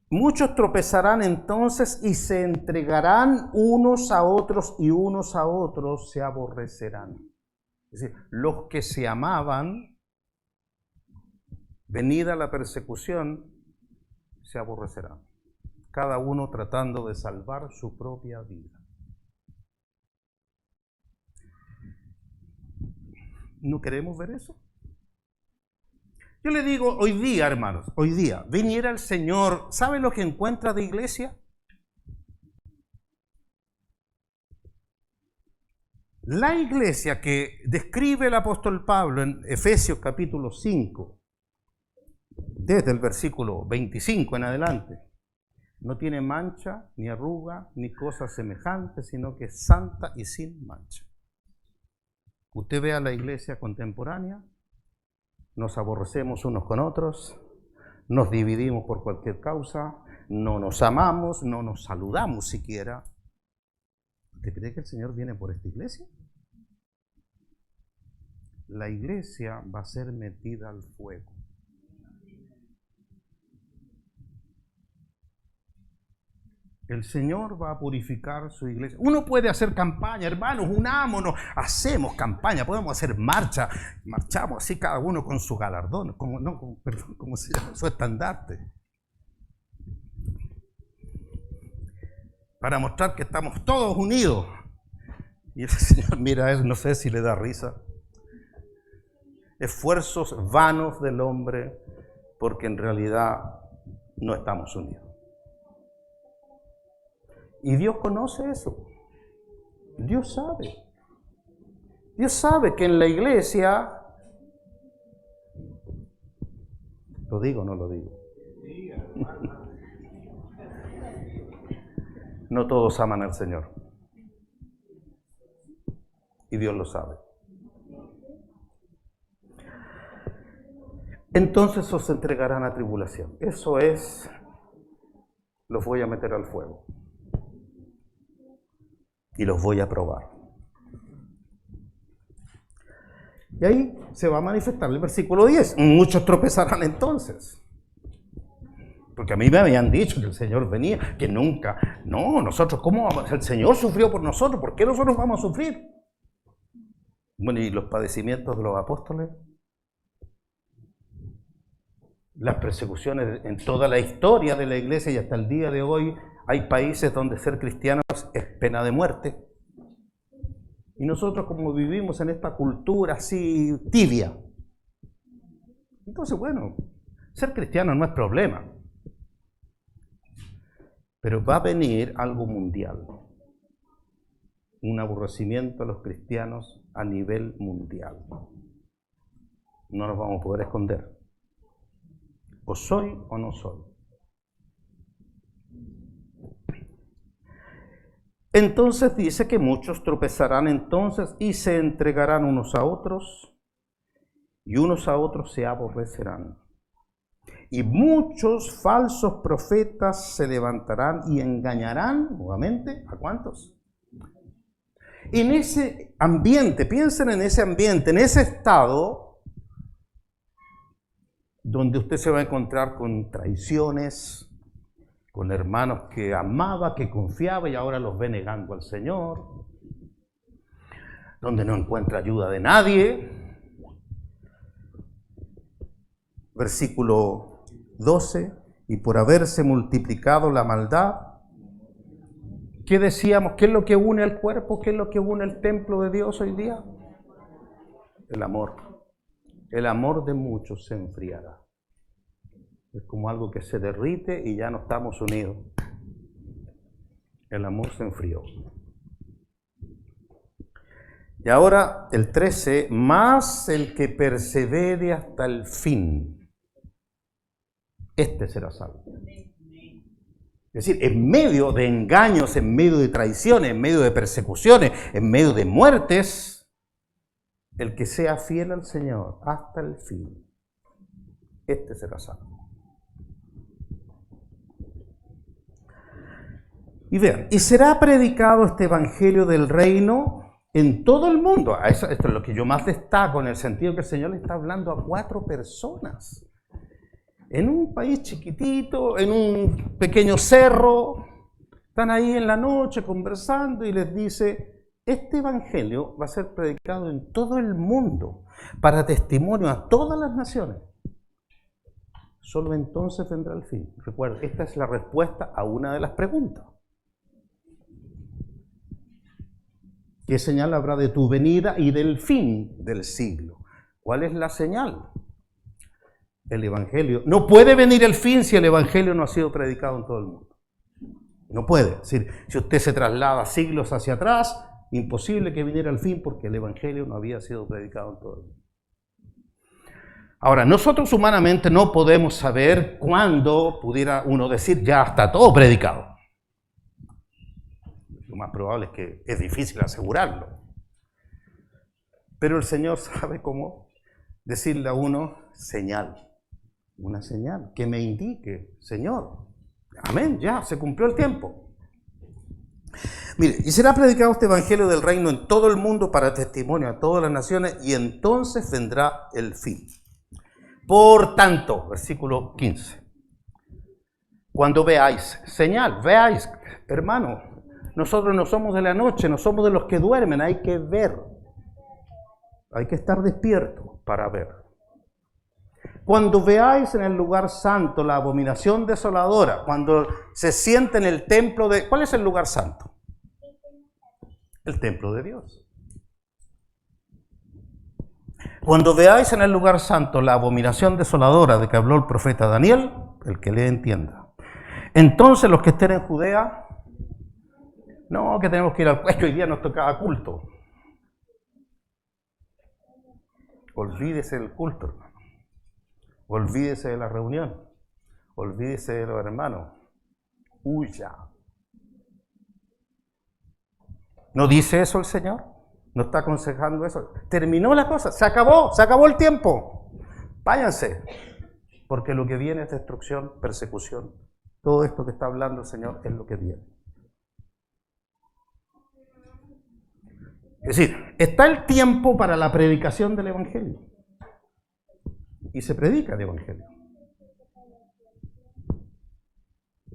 Muchos tropezarán entonces y se entregarán unos a otros y unos a otros se aborrecerán. Es decir, los que se amaban, venida la persecución, se aborrecerán. Cada uno tratando de salvar su propia vida. ¿No queremos ver eso? Yo le digo, hoy día, hermanos, hoy día, viniera el Señor, ¿sabe lo que encuentra de iglesia? La iglesia que describe el apóstol Pablo en Efesios capítulo 5, desde el versículo 25 en adelante, no tiene mancha, ni arruga, ni cosa semejante, sino que es santa y sin mancha. Usted ve a la iglesia contemporánea, nos aborrecemos unos con otros, nos dividimos por cualquier causa, no nos amamos, no nos saludamos siquiera. ¿Usted cree que el Señor viene por esta iglesia? La iglesia va a ser metida al fuego. El Señor va a purificar su iglesia. Uno puede hacer campaña, hermanos, unámonos, hacemos campaña, podemos hacer marcha, marchamos así cada uno con su galardón, ¿cómo se llama? Su estandarte. Para mostrar que estamos todos unidos. Y el Señor mira eso, no sé si le da risa. Esfuerzos vanos del hombre, porque en realidad no estamos unidos. Y Dios conoce eso. Dios sabe. Dios sabe que en la iglesia, ¿lo digo o no lo digo? No todos aman al Señor. Y Dios lo sabe. entonces os entregarán a tribulación. Eso es, los voy a meter al fuego y los voy a probar. Y ahí se va a manifestar el versículo 10. Muchos tropezarán entonces. Porque a mí me habían dicho que el Señor venía, que nunca. No, nosotros, ¿cómo vamos? El Señor sufrió por nosotros, ¿por qué nosotros vamos a sufrir? Bueno, ¿y los padecimientos de los apóstoles? Las persecuciones en toda la historia de la iglesia y hasta el día de hoy, hay países donde ser cristiano es pena de muerte. Y nosotros, como vivimos en esta cultura así tibia, entonces, bueno, ser cristiano no es problema. Pero va a venir algo mundial, un aborrecimiento a los cristianos a nivel mundial. No nos vamos a poder esconder. O soy o no soy. Entonces dice que muchos tropezarán entonces y se entregarán unos a otros, y unos a otros se aborrecerán. Y muchos falsos profetas se levantarán y engañarán, nuevamente, ¿a cuántos? En ese ambiente, piensen en ese ambiente, en ese estado, donde usted se va a encontrar con traiciones, con hermanos que amaba, que confiaba y ahora los ve negando al Señor, donde no encuentra ayuda de nadie. Versículo 12, y por haberse multiplicado la maldad, ¿qué decíamos? ¿Qué es lo que une al cuerpo? ¿Qué es lo que une el templo de Dios hoy día? El amor. El amor de muchos se enfriará. Es como algo que se derrite y ya no estamos unidos. El amor se enfrió. Y ahora el 13, más el que persevere hasta el fin, este será salvo. Es decir, en medio de engaños, en medio de traiciones, en medio de persecuciones, en medio de muertes, el que sea fiel al Señor hasta el fin, este será salvo. Y vean, y será predicado este evangelio del reino en todo el mundo. Esto es lo que yo más destaco, en el sentido que el Señor le está hablando a 4 personas. En un país chiquitito, en un pequeño cerro, están ahí en la noche conversando y les dice, este evangelio va a ser predicado en todo el mundo, para testimonio a todas las naciones. Solo entonces vendrá el fin. Recuerden, esta es la respuesta a una de las preguntas. ¿Qué señal habrá de tu venida y del fin del siglo? ¿Cuál es la señal? El evangelio. No puede venir el fin si el evangelio no ha sido predicado en todo el mundo. No puede. Es decir, si usted se traslada siglos hacia atrás, imposible que viniera el fin porque el evangelio no había sido predicado en todo el mundo. Ahora, nosotros humanamente no podemos saber cuándo pudiera uno decir ya está todo predicado. Lo más probable es que es difícil asegurarlo. Pero el Señor sabe cómo decirle a uno señal. Una señal que me indique, Señor, amén, ya se cumplió el tiempo. Mire, y será predicado este evangelio del reino en todo el mundo para testimonio a todas las naciones, y entonces vendrá el fin. Por tanto, versículo 15, cuando veáis señal, veáis, hermano, nosotros no somos de la noche, no somos de los que duermen, hay que ver, hay que estar despierto para ver. Cuando veáis en el lugar santo la abominación desoladora, cuando se siente en el templo de... ¿Cuál es el lugar santo? El templo de Dios. Cuando veáis en el lugar santo la abominación desoladora de que habló el profeta Daniel, el que le entienda. Entonces los que estén en Judea, no, que tenemos que ir al culto, hoy día nos tocaba culto. Olvídese del culto, hermano. Olvídese de la reunión, olvídese de los hermanos, huya. ¿No dice eso el Señor? ¿No está aconsejando eso? Terminó la cosa, se acabó el tiempo. váyanse, porque lo que viene es destrucción, persecución. Todo esto que está hablando el Señor es lo que viene. Es decir, está el tiempo para la predicación del Evangelio. Y se predica el Evangelio.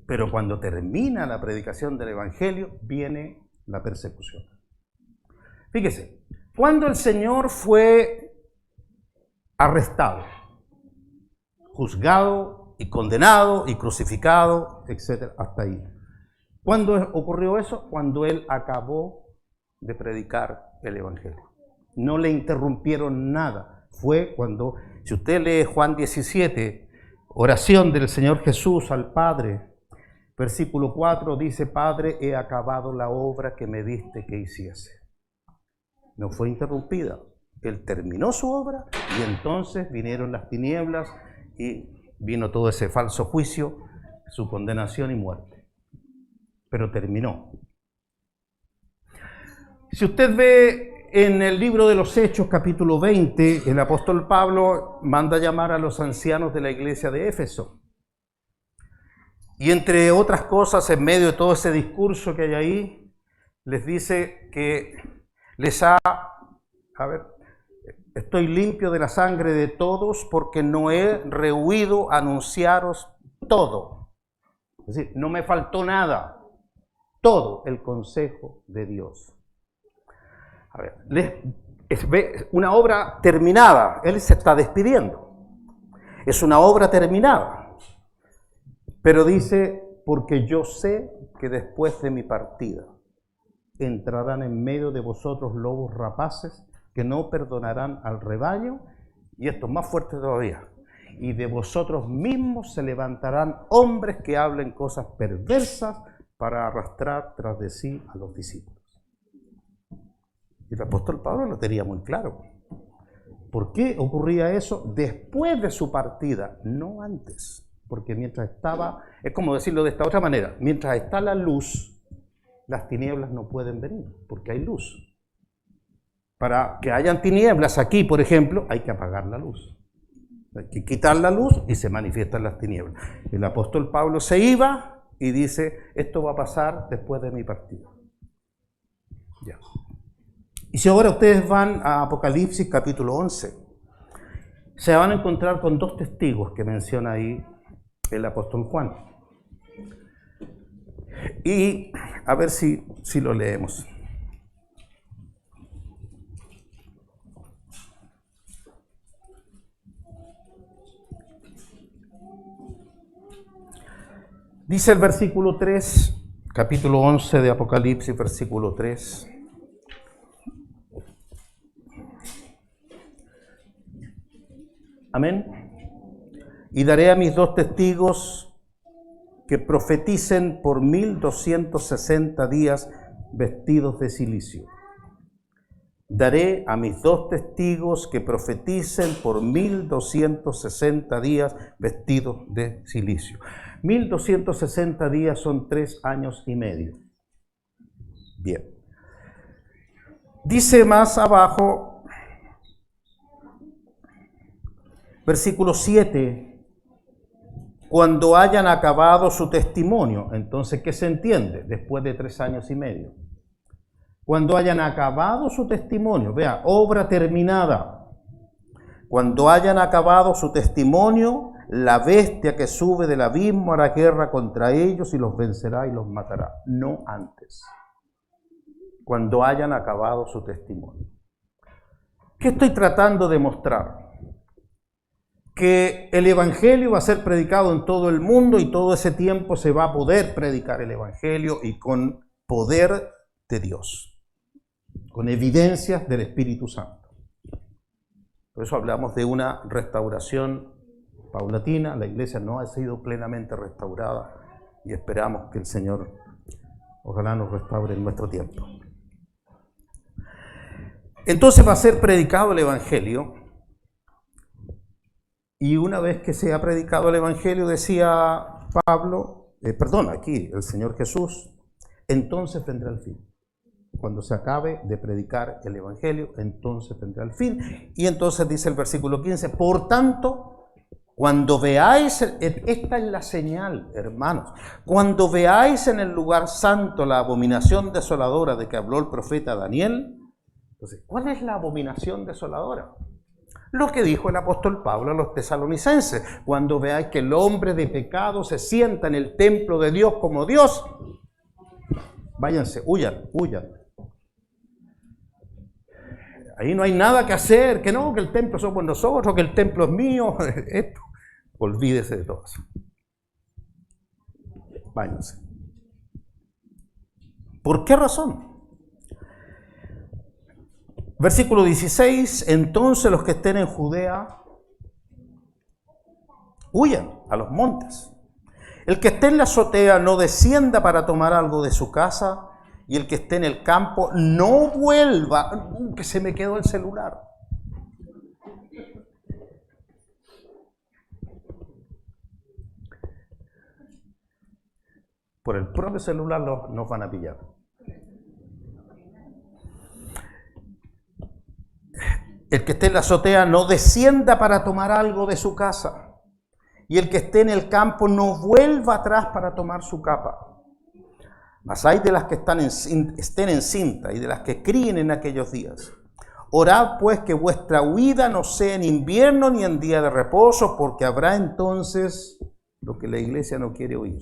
Pero cuando termina la predicación del Evangelio, viene la persecución. Fíjese, cuando el Señor fue arrestado, juzgado y condenado y crucificado, etc., hasta ahí. ¿Cuándo ocurrió eso? Cuando Él acabó de predicar el Evangelio. No le interrumpieron nada. Fue cuando, si usted lee Juan 17, oración del Señor Jesús al Padre, versículo 4 dice: Padre, he acabado la obra que me diste que hiciese. No fue interrumpida. Él terminó su obra y entonces vinieron las tinieblas y vino todo ese falso juicio, su condenación y muerte. Pero terminó. Si usted ve en el libro de los Hechos, capítulo 20, el apóstol Pablo manda llamar a los ancianos de la iglesia de Éfeso. Y entre otras cosas, en medio de todo ese discurso que hay ahí, les dice que estoy limpio de la sangre de todos porque no he rehuido anunciaros todo. Es decir, no me faltó nada. Todo el consejo de Dios. Es una obra terminada. Él se está despidiendo. Es una obra terminada. Pero dice, porque yo sé que después de mi partida entrarán en medio de vosotros lobos rapaces que no perdonarán al rebaño, y esto es más fuerte todavía, y de vosotros mismos se levantarán hombres que hablen cosas perversas para arrastrar tras de sí a los discípulos. Y el apóstol Pablo lo tenía muy claro. ¿Por qué ocurría eso? Después de su partida, no antes. Porque mientras estaba, es como decirlo de esta otra manera, mientras está la luz, las tinieblas no pueden venir, porque hay luz. Para que hayan tinieblas aquí, por ejemplo, hay que apagar la luz. Hay que quitar la luz y se manifiestan las tinieblas. El apóstol Pablo se iba y dice, esto va a pasar después de mi partida. Ya. Y si ahora ustedes van a Apocalipsis capítulo 11, se van a encontrar con dos testigos que menciona ahí el apóstol Juan. Y a ver si lo leemos. Dice el versículo 3, capítulo 11 de Apocalipsis, versículo 3. Amén. Y daré a mis dos testigos que profeticen por 1260 días vestidos de cilicio. Daré a mis dos testigos que profeticen por 1260 días vestidos de cilicio. 1260 días son 3 años y medio. Bien. Dice más abajo, versículo 7, cuando hayan acabado su testimonio. Entonces, ¿qué se entiende? Después de 3 años y medio. Cuando hayan acabado su testimonio, vea, obra terminada. Cuando hayan acabado su testimonio, la bestia que sube del abismo hará guerra contra ellos y los vencerá y los matará. No antes. Cuando hayan acabado su testimonio. ¿Qué estoy tratando de mostrar? Que el Evangelio va a ser predicado en todo el mundo y todo ese tiempo se va a poder predicar el Evangelio y con poder de Dios, con evidencias del Espíritu Santo. Por eso hablamos de una restauración paulatina. La iglesia no ha sido plenamente restaurada y esperamos que el Señor ojalá nos restaure en nuestro tiempo. Entonces va a ser predicado el Evangelio. Y una vez que se ha predicado el Evangelio, decía aquí el Señor Jesús, entonces vendrá el fin. cuando se acabe de predicar el Evangelio, entonces tendrá el fin. Y entonces dice el versículo 15, por tanto, cuando veáis, esta es la señal, hermanos, cuando veáis en el lugar santo la abominación desoladora de que habló el profeta Daniel, entonces, ¿cuál es la abominación desoladora? Lo que dijo el apóstol Pablo a los tesalonicenses, cuando veáis que el hombre de pecado se sienta en el templo de Dios como Dios, váyanse, huyan. Ahí no hay nada que hacer, que no, que el templo somos nosotros, que el templo es mío, esto, olvídese de todo eso. Váyanse. ¿Por qué razón? Versículo 16, entonces los que estén en Judea, huyan a los montes. El que esté en la azotea no descienda para tomar algo de su casa, y el que esté en el campo no vuelva, que se me quedó el celular. Por el propio celular nos van a pillar. El que esté en la azotea no descienda para tomar algo de su casa, y el que esté en el campo no vuelva atrás para tomar su capa. Mas hay de las que estén en cinta y de las que críen en aquellos días. Orad pues que vuestra huida no sea en invierno ni en día de reposo, porque habrá entonces lo que la iglesia no quiere oír.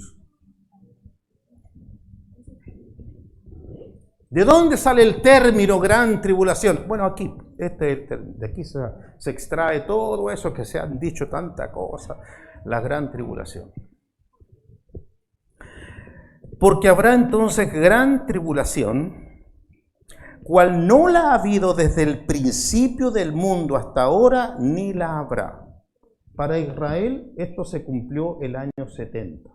¿De dónde sale el término gran tribulación? Bueno, aquí, de aquí se extrae todo eso que se han dicho tanta cosa, la gran tribulación. Porque habrá entonces gran tribulación, cual no la ha habido desde el principio del mundo hasta ahora, ni la habrá. Para Israel esto se cumplió el año 70.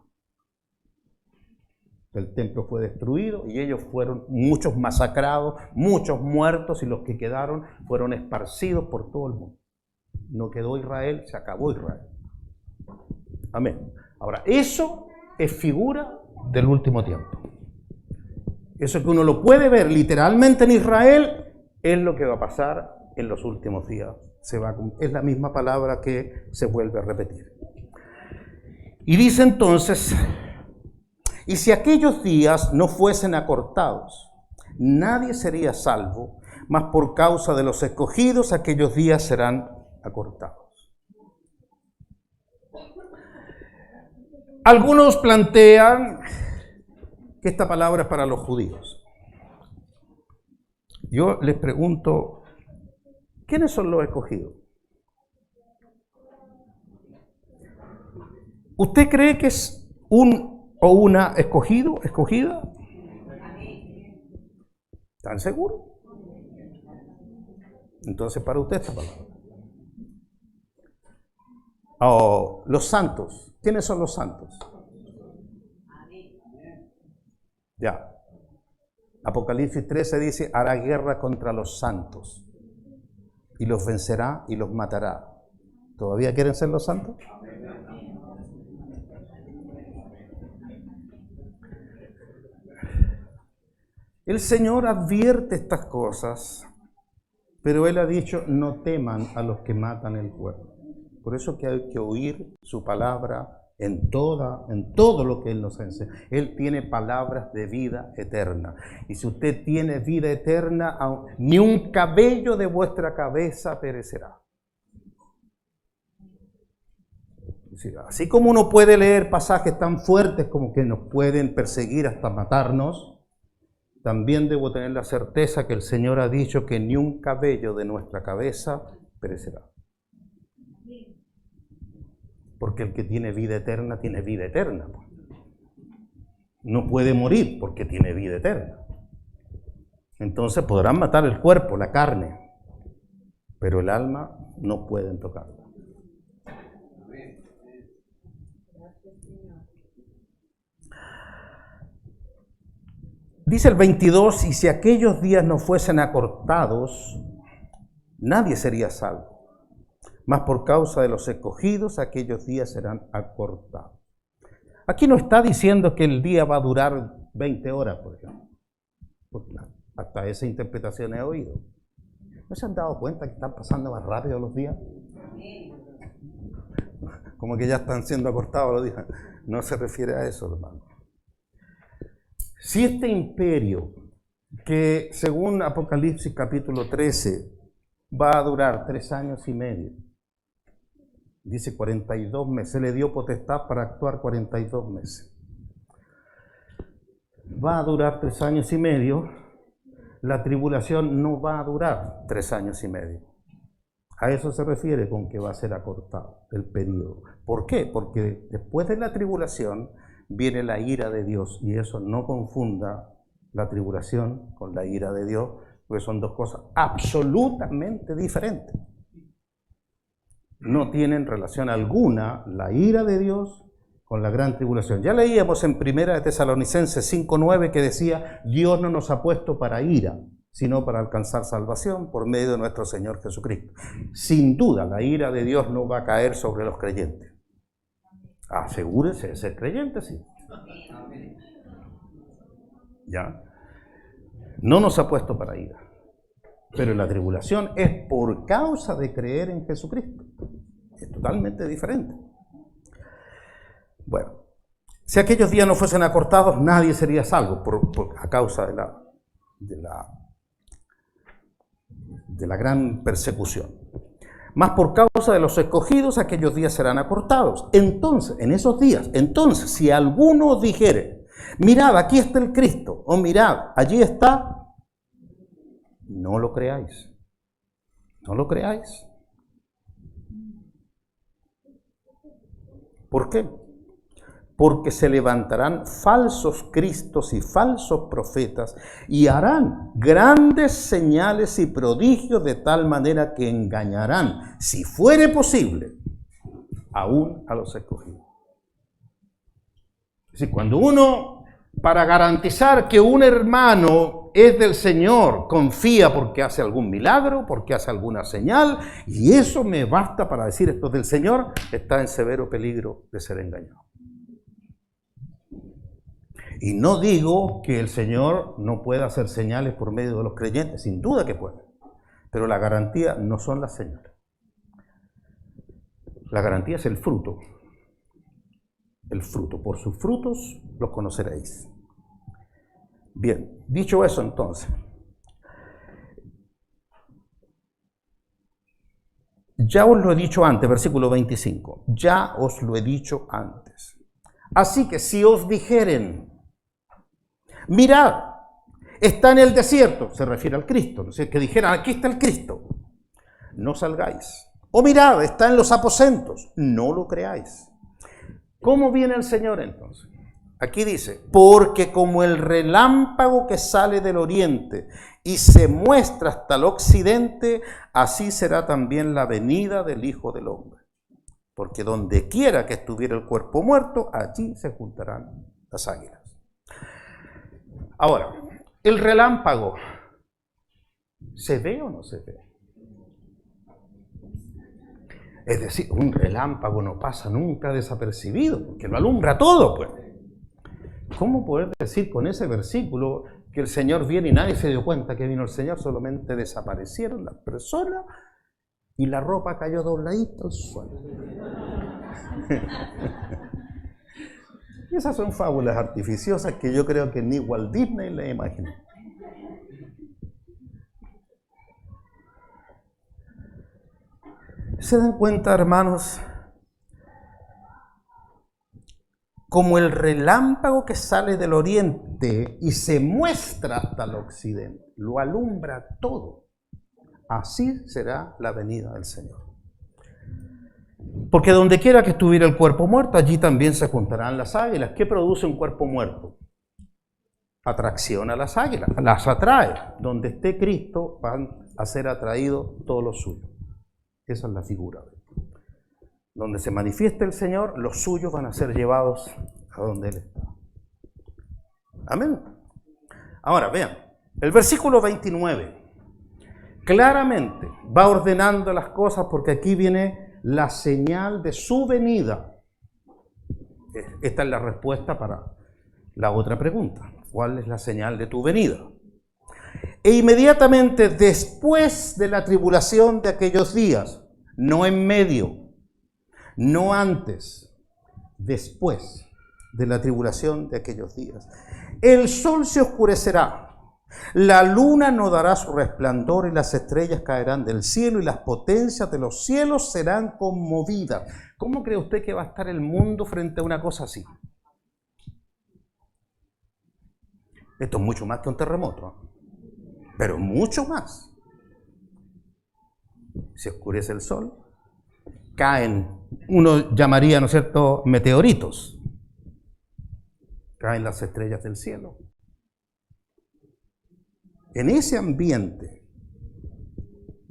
El templo fue destruido y ellos fueron muchos masacrados, muchos muertos, y los que quedaron fueron esparcidos por todo el mundo. No quedó Israel, se acabó Israel. Amén. Ahora, eso es figura del último tiempo. Eso que uno lo puede ver literalmente en Israel es lo que va a pasar en los últimos días. Es la misma palabra que se vuelve a repetir. Y dice entonces, y si aquellos días no fuesen acortados, nadie sería salvo, mas por causa de los escogidos aquellos días serán acortados. Algunos plantean que esta palabra es para los judíos. Yo les pregunto, ¿quiénes son los escogidos? ¿Usted cree que es un o una escogido, escogida? ¿Están seguros? Entonces para usted esta palabra. Oh, los santos. ¿Quiénes son los santos? Ya. Apocalipsis 13 dice, hará guerra contra los santos y los vencerá y los matará. ¿Todavía quieren ser los santos? El Señor advierte estas cosas, pero Él ha dicho, no teman a los que matan el cuerpo. Por eso que hay que oír su palabra en todo lo que Él nos enseña. Él tiene palabras de vida eterna. Y si usted tiene vida eterna, ni un cabello de vuestra cabeza perecerá. Así como uno puede leer pasajes tan fuertes como que nos pueden perseguir hasta matarnos, también debo tener la certeza que el Señor ha dicho que ni un cabello de nuestra cabeza perecerá. Porque el que tiene vida eterna, tiene vida eterna. No puede morir porque tiene vida eterna. Entonces podrán matar el cuerpo, la carne, pero el alma no pueden tocarla. Dice el 22, y si aquellos días no fuesen acortados, nadie sería salvo. Mas por causa de los escogidos, aquellos días serán acortados. Aquí no está diciendo que el día va a durar 20 horas, por ejemplo. Porque hasta esa interpretación he oído. ¿No se han dado cuenta que están pasando más rápido los días? Como que ya están siendo acortados los días. No se refiere a eso, hermano. Si este imperio, que según Apocalipsis capítulo 13, va a durar 3 años y medio, dice 42 meses, se le dio potestad para actuar 42 meses. Va a durar 3 años y medio, la tribulación no va a durar 3 años y medio. A eso se refiere con que va a ser acortado el periodo. ¿Por qué? Porque después de la tribulación viene la ira de Dios, y eso no confunda la tribulación con la ira de Dios, porque son dos cosas absolutamente diferentes. No tienen relación alguna la ira de Dios con la gran tribulación. Ya leíamos en 1 Tesalonicenses 5:9 que decía: Dios no nos ha puesto para ira, sino para alcanzar salvación por medio de nuestro Señor Jesucristo. Sin duda, la ira de Dios no va a caer sobre los creyentes. Asegúrese de ser creyente, sí. ¿Ya? No nos ha puesto para ira. Pero la tribulación es por causa de creer en Jesucristo. Es totalmente diferente. Bueno, si aquellos días no fuesen acortados, nadie sería salvo a causa de la gran persecución. Más por causa de los escogidos, aquellos días serán acortados. Entonces, en esos días, si alguno dijere: mirad, aquí está el Cristo, o mirad, allí está, no lo creáis. No lo creáis. ¿Por qué? Porque se levantarán falsos cristos y falsos profetas y harán grandes señales y prodigios de tal manera que engañarán, si fuere posible, aún a los escogidos. Es decir, cuando uno, para garantizar que un hermano es del Señor, confía porque hace algún milagro, porque hace alguna señal, y eso me basta para decir esto es del Señor, está en severo peligro de ser engañado. Y no digo que el Señor no pueda hacer señales por medio de los creyentes, sin duda que puede, pero la garantía no son las señales. La garantía es el fruto. El fruto. Por sus frutos los conoceréis. Bien, dicho eso entonces, ya os lo he dicho antes, versículo 25, ya os lo he dicho antes. Así que si os dijeren: mirad, está en el desierto, se refiere al Cristo, ¿no? Que dijeran: aquí está el Cristo, no salgáis. O mirad, está en los aposentos, no lo creáis. ¿Cómo viene el Señor entonces? Aquí dice: porque como el relámpago que sale del oriente y se muestra hasta el occidente, así será también la venida del Hijo del Hombre. Porque donde quiera que estuviera el cuerpo muerto, allí se juntarán las águilas. Ahora, ¿el relámpago se ve o no se ve? Es decir, un relámpago no pasa nunca desapercibido, porque lo alumbra todo, pues. ¿Cómo poder decir con ese versículo que el Señor viene y nadie se dio cuenta que vino el Señor? Solamente desaparecieron las personas y la ropa cayó dobladita al suelo. Y esas son fábulas artificiosas que yo creo que ni Walt Disney le imaginó. ¿Se dan cuenta, hermanos? Como el relámpago que sale del oriente y se muestra hasta el occidente, lo alumbra todo. Así será la venida del Señor. Porque donde quiera que estuviera el cuerpo muerto, allí también se juntarán las águilas. ¿Qué produce un cuerpo muerto? Atracción a las águilas, las atrae. Donde esté Cristo van a ser atraídos todos los suyos. Esa es la figura. Donde se manifieste el Señor, los suyos van a ser llevados a donde Él está. Amén. Ahora, vean, el versículo 29 claramente va ordenando las cosas, porque aquí viene la señal de su venida. Esta es la respuesta para la otra pregunta. ¿Cuál es la señal de tu venida? E inmediatamente después de la tribulación de aquellos días, no en medio, no antes, después de la tribulación de aquellos días, el sol se oscurecerá, la luna no dará su resplandor y las estrellas caerán del cielo y las potencias de los cielos serán conmovidas. ¿Cómo cree usted que va a estar el mundo frente a una cosa así? Esto es mucho más que un terremoto, pero mucho más. Se oscurece el sol, caen, uno llamaría, ¿no es cierto?, meteoritos. Caen las estrellas del cielo. En ese ambiente,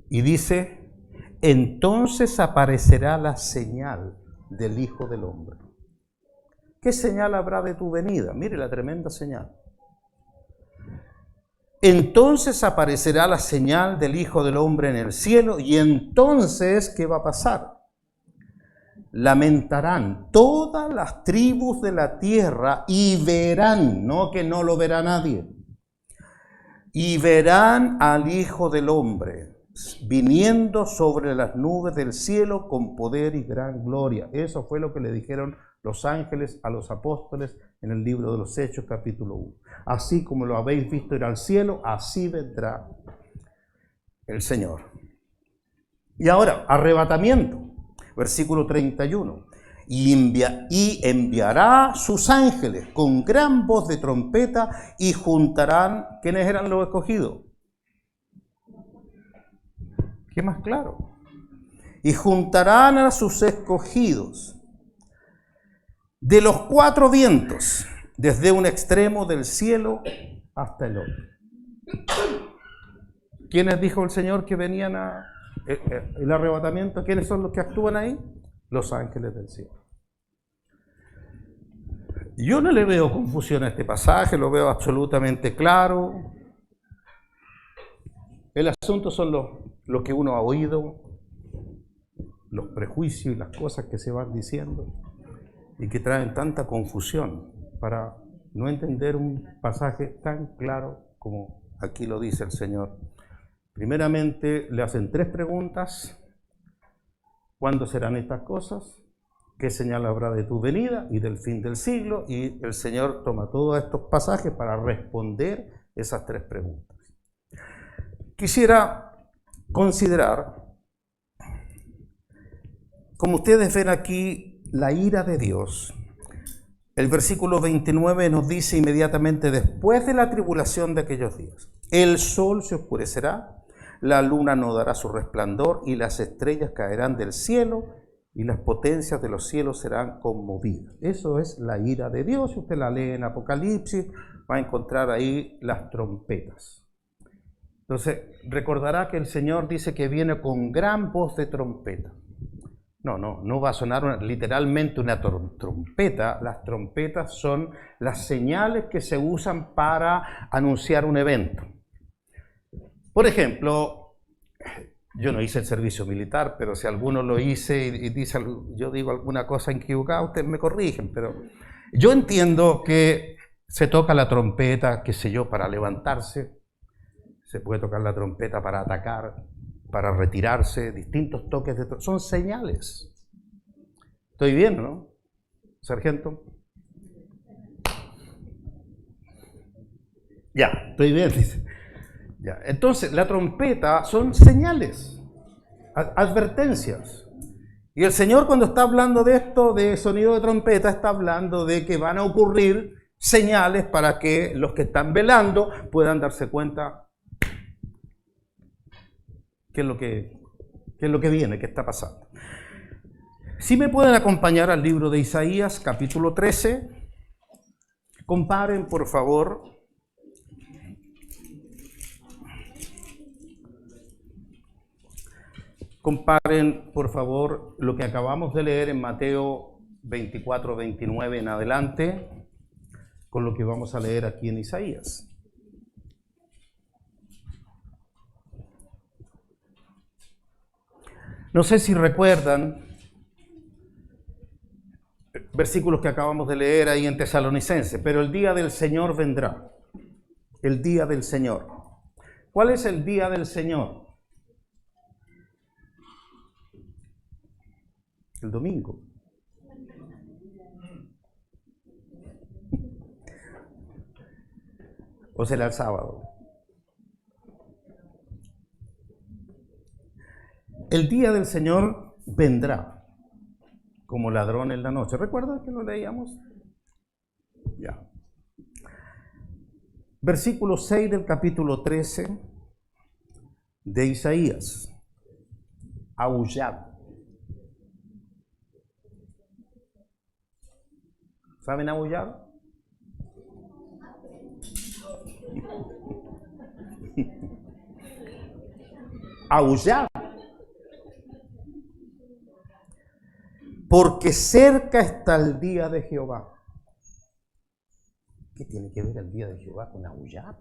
y dice, entonces aparecerá la señal del Hijo del Hombre. ¿Qué señal habrá de tu venida? Mire la tremenda señal. Entonces aparecerá la señal del Hijo del Hombre en el cielo, y entonces, ¿qué va a pasar? Lamentarán todas las tribus de la tierra y verán, no que no lo verá nadie, y verán al Hijo del Hombre viniendo sobre las nubes del cielo con poder y gran gloria. Eso fue lo que le dijeron los ángeles a los apóstoles en el libro de los Hechos, capítulo 1. Así como lo habéis visto ir al cielo, así vendrá el Señor. Y ahora, arrebatamiento, versículo 31. Y enviará sus ángeles con gran voz de trompeta y juntarán, ¿quiénes eran los escogidos? ¿Qué más claro? Y juntarán a sus escogidos de los cuatro vientos, desde un extremo del cielo hasta el otro. ¿Quiénes dijo el Señor que venían a el arrebatamiento? ¿Quiénes son los que actúan ahí? Los ángeles del cielo. Yo no le veo confusión a este pasaje, lo veo absolutamente claro. El asunto son lo que uno ha oído, los prejuicios y las cosas que se van diciendo y que traen tanta confusión para no entender un pasaje tan claro como aquí lo dice el Señor. Primeramente le hacen tres preguntas. ¿Cuándo serán estas cosas? ¿Qué señal habrá de tu venida y del fin del siglo? Y el Señor toma todos estos pasajes para responder esas tres preguntas. Quisiera considerar, como ustedes ven aquí, la ira de Dios. El versículo 29 nos dice inmediatamente después de la tribulación de aquellos días, el sol se oscurecerá, la luna no dará su resplandor y las estrellas caerán del cielo y las potencias de los cielos serán conmovidas. Eso es la ira de Dios. Si usted la lee en Apocalipsis, va a encontrar ahí las trompetas. Entonces, recordará que el Señor dice que viene con gran voz de trompeta. No va a sonar literalmente una trompeta. Las trompetas son las señales que se usan para anunciar un evento. Por ejemplo, yo no hice el servicio militar, pero si alguno lo hice y dice, yo digo alguna cosa equivocada, ustedes me corrigen, pero yo entiendo que se toca la trompeta, qué sé yo, para levantarse, se puede tocar la trompeta para atacar, para retirarse, distintos toques de son señales. ¿Estoy bien, no, sargento? Ya, estoy bien, dice. Ya. Entonces, la trompeta son señales, advertencias. Y el Señor, cuando está hablando de esto, de sonido de trompeta, está hablando de que van a ocurrir señales para que los que están velando puedan darse cuenta qué es lo que viene, qué está pasando. Si me pueden acompañar al libro de Isaías, capítulo 13, comparen, por favor, lo que acabamos de leer en Mateo 24, 29 en adelante, con lo que vamos a leer aquí en Isaías. No sé si recuerdan versículos que acabamos de leer ahí en Tesalonicenses, pero el día del Señor vendrá, el día del Señor. ¿Cuál es el día del Señor? El domingo. ¿O será el sábado? El día del Señor vendrá como ladrón en la noche. ¿Recuerdan que lo leíamos? Ya. Versículo 6 del capítulo 13 de Isaías. Aullad. ¿Saben aullar? Aullad. Porque cerca está el día de Jehová. ¿Qué tiene que ver el día de Jehová con aullar?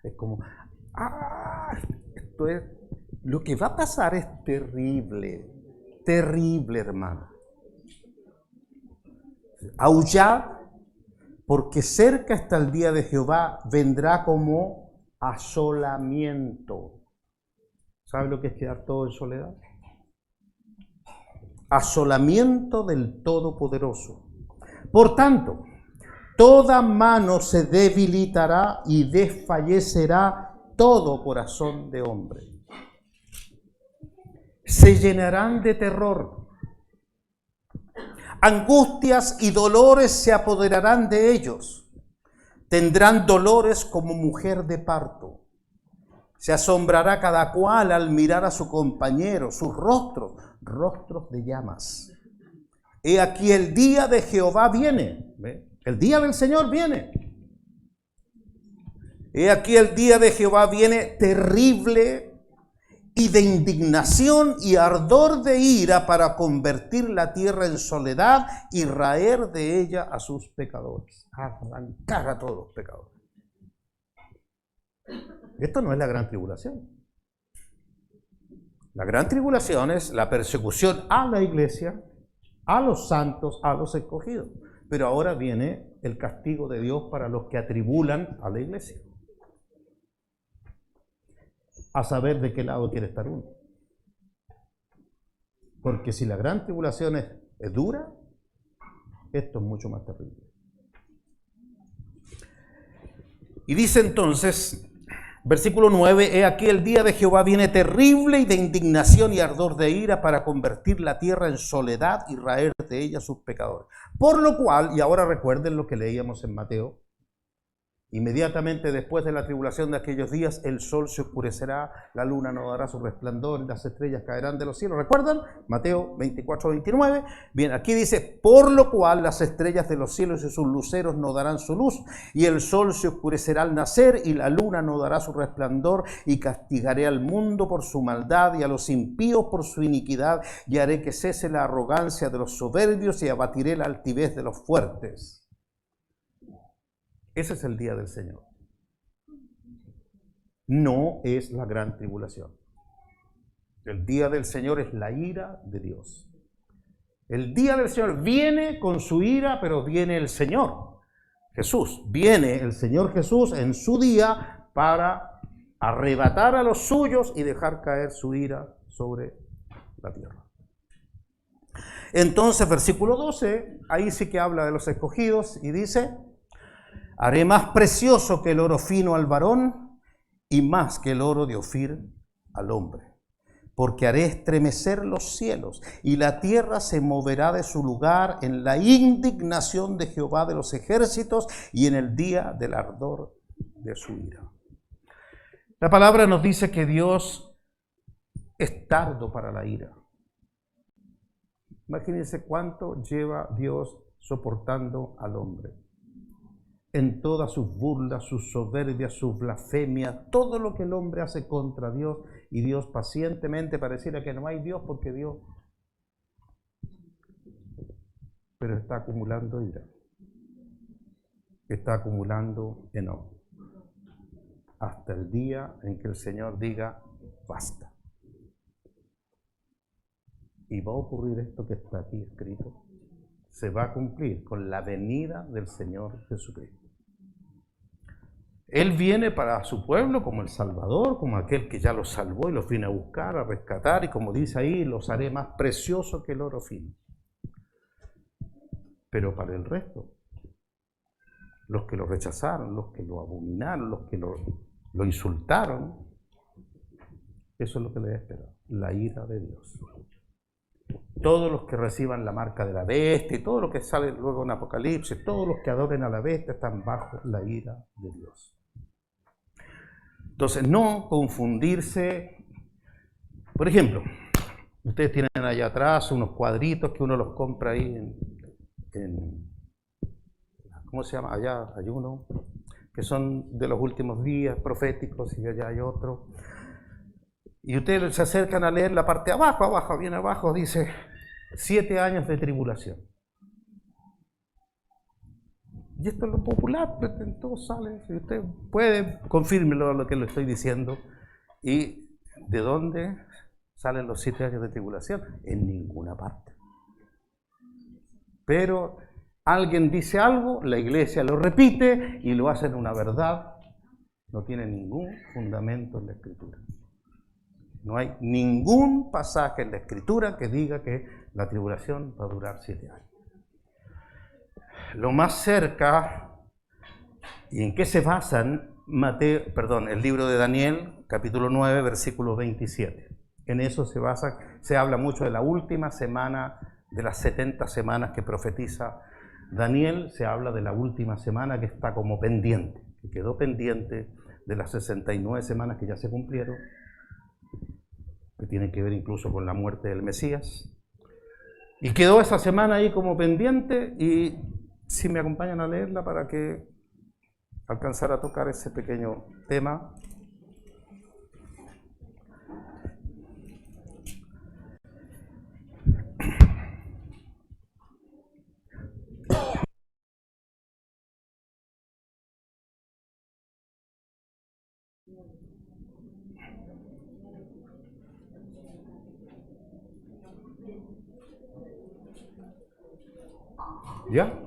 Es como, esto es, lo que va a pasar es terrible, terrible, hermano. Aullad, porque cerca está el día de Jehová, vendrá como asolamiento. ¿Sabe lo que es quedar todo en soledad? Asolamiento del Todopoderoso. Por tanto, toda mano se debilitará y desfallecerá todo corazón de hombre. Se llenarán de terror. Angustias y dolores se apoderarán de ellos. Tendrán dolores como mujer de parto. Se asombrará cada cual al mirar a su compañero, sus rostros de llamas. He aquí el día de Jehová viene. ¿Ve? El día del Señor viene. He aquí el día de Jehová viene terrible y de indignación y ardor de ira para convertir la tierra en soledad y raer de ella a sus pecadores. Arrancar a todos los pecadores. Esto no es la gran tribulación. La gran tribulación es la persecución a la iglesia, a los santos, a los escogidos. Pero ahora viene el castigo de Dios para los que atribulan a la iglesia. A saber de qué lado quiere estar uno. Porque si la gran tribulación es dura, esto es mucho más terrible. Y dice entonces, versículo 9, he aquí el día de Jehová viene terrible y de indignación y ardor de ira para convertir la tierra en soledad y raer de ella sus pecadores. Por lo cual, y ahora recuerden lo que leíamos en Mateo, inmediatamente después de la tribulación de aquellos días, el sol se oscurecerá, la luna no dará su resplandor y las estrellas caerán de los cielos. ¿Recuerdan? Mateo 24, 29. Bien, aquí dice, por lo cual las estrellas de los cielos y sus luceros no darán su luz, y el sol se oscurecerá al nacer, y la luna no dará su resplandor, y castigaré al mundo por su maldad, y a los impíos por su iniquidad, y haré que cese la arrogancia de los soberbios, y abatiré la altivez de los fuertes. Ese es el día del Señor. No es la gran tribulación. El día del Señor es la ira de Dios. El día del Señor viene con su ira, pero viene el Señor Jesús. Viene el Señor Jesús en su día para arrebatar a los suyos y dejar caer su ira sobre la tierra. Entonces, versículo 12, ahí sí que habla de los escogidos y dice, haré más precioso que el oro fino al varón y más que el oro de Ofir al hombre. Porque haré estremecer los cielos y la tierra se moverá de su lugar en la indignación de Jehová de los ejércitos y en el día del ardor de su ira. La palabra nos dice que Dios es tardo para la ira. Imagínense cuánto lleva Dios soportando al hombre. En todas sus burlas, sus soberbias, sus blasfemias, todo lo que el hombre hace contra Dios, y Dios pacientemente pareciera que no hay Dios porque Dios, pero está acumulando ira, está acumulando enojo, hasta el día en que el Señor diga, basta. Y va a ocurrir esto que está aquí escrito, se va a cumplir con la venida del Señor Jesucristo. Él viene para su pueblo como el Salvador, como aquel que ya los salvó y los viene a buscar, a rescatar, y como dice ahí, los haré más preciosos que el oro fino. Pero para el resto, los que lo rechazaron, los que lo abominaron, los que lo insultaron, eso es lo que les espera, la ira de Dios. Todos los que reciban la marca de la bestia y todo lo que sale luego en Apocalipsis, todos los que adoren a la bestia están bajo la ira de Dios. Entonces, no confundirse. Por ejemplo, ustedes tienen allá atrás unos cuadritos que uno los compra ahí en ¿cómo se llama? Allá hay uno, que son de los últimos días proféticos, y allá hay otro. Y ustedes se acercan a leer la parte abajo, bien abajo, dice 7 años de tribulación. Y esto es lo popular, en todo sale. Si usted puede, confírmelo lo que le estoy diciendo. ¿Y de dónde salen los 7 años de tribulación? En ninguna parte. Pero alguien dice algo, la iglesia lo repite y lo hacen una verdad. No tiene ningún fundamento en la Escritura. No hay ningún pasaje en la Escritura que diga que la tribulación va a durar 7 años. Lo más cerca, ¿y en qué se basan? El libro de Daniel, capítulo 9, versículo 27. En eso se basa, se habla mucho de la última semana, de las 70 semanas que profetiza Daniel. Se habla de la última semana que está como pendiente, que quedó pendiente de las 69 semanas que ya se cumplieron, que tienen que ver incluso con la muerte del Mesías. Y quedó esa semana ahí como pendiente, y si me acompañan a leerla para que alcanzar a tocar ese pequeño tema. ¿Ya?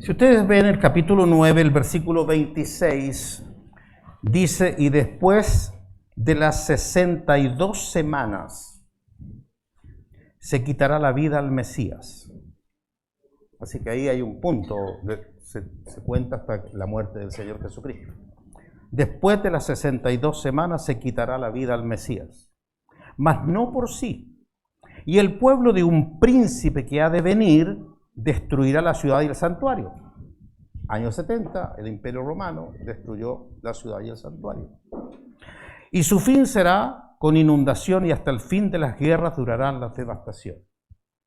Si ustedes ven el capítulo 9, el versículo 26, dice: y después de las 62 semanas se quitará la vida al Mesías. Así que ahí hay un punto, se cuenta hasta la muerte del Señor Jesucristo. Después de las 62 semanas se quitará la vida al Mesías, mas no por sí. Y el pueblo de un príncipe que ha de venir destruirá la ciudad y el santuario. Año 70, el Imperio Romano destruyó la ciudad y el santuario. Y su fin será con inundación, y hasta el fin de las guerras durarán las devastaciones.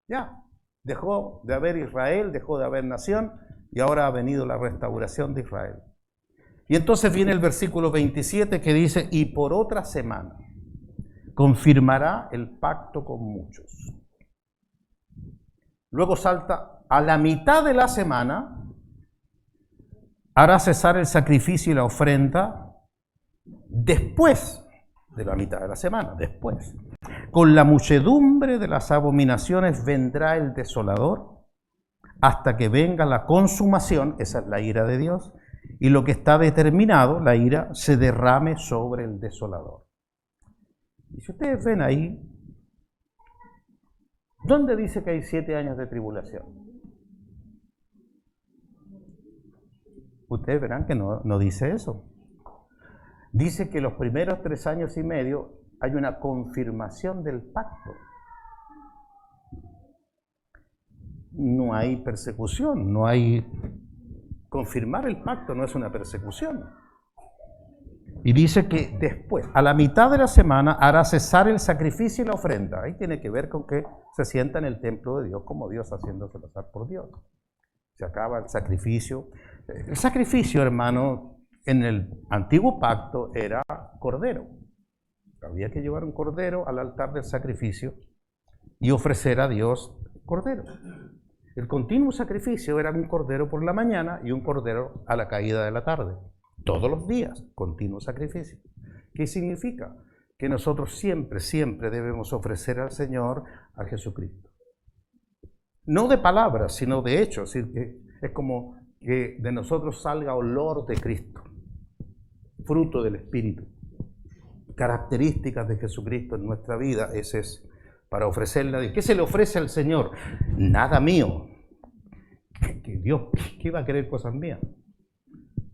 Ya, dejó de haber Israel, dejó de haber nación, y ahora ha venido la restauración de Israel. Y entonces viene el versículo 27 que dice: y por otra semana confirmará el pacto con muchos. Luego salta: a la mitad de la semana hará cesar el sacrificio y la ofrenda. Después de la mitad de la semana, después, con la muchedumbre de las abominaciones vendrá el desolador, hasta que venga la consumación, esa es la ira de Dios, y lo que está determinado, la ira, se derrame sobre el desolador. Y si ustedes ven ahí, ¿dónde dice que hay 7 años de tribulación? Ustedes verán que no dice eso. Dice que los primeros 3 años y medio hay una confirmación del pacto. No hay persecución, no hay... Confirmar el pacto no es una persecución. Y dice que después, a la mitad de la semana, hará cesar el sacrificio y la ofrenda. Ahí tiene que ver con que se sienta en el templo de Dios como Dios, haciéndose pasar por Dios. Se acaba el sacrificio. El sacrificio, hermano, en el antiguo pacto era cordero. Había que llevar un cordero al altar del sacrificio y ofrecer a Dios cordero. El continuo sacrificio era un cordero por la mañana y un cordero a la caída de la tarde. Todos los días, continuo sacrificio. ¿Qué significa? Que nosotros siempre debemos ofrecer al Señor, a Jesucristo. No de palabras, sino de hechos. Es decir, que es como que de nosotros salga olor de Cristo. fruto del Espíritu, características de Jesucristo en nuestra vida, ese es para ofrecerle a Dios. ¿Qué se le ofrece al Señor? Nada mío. ¿Que Dios qué va a querer cosas mías?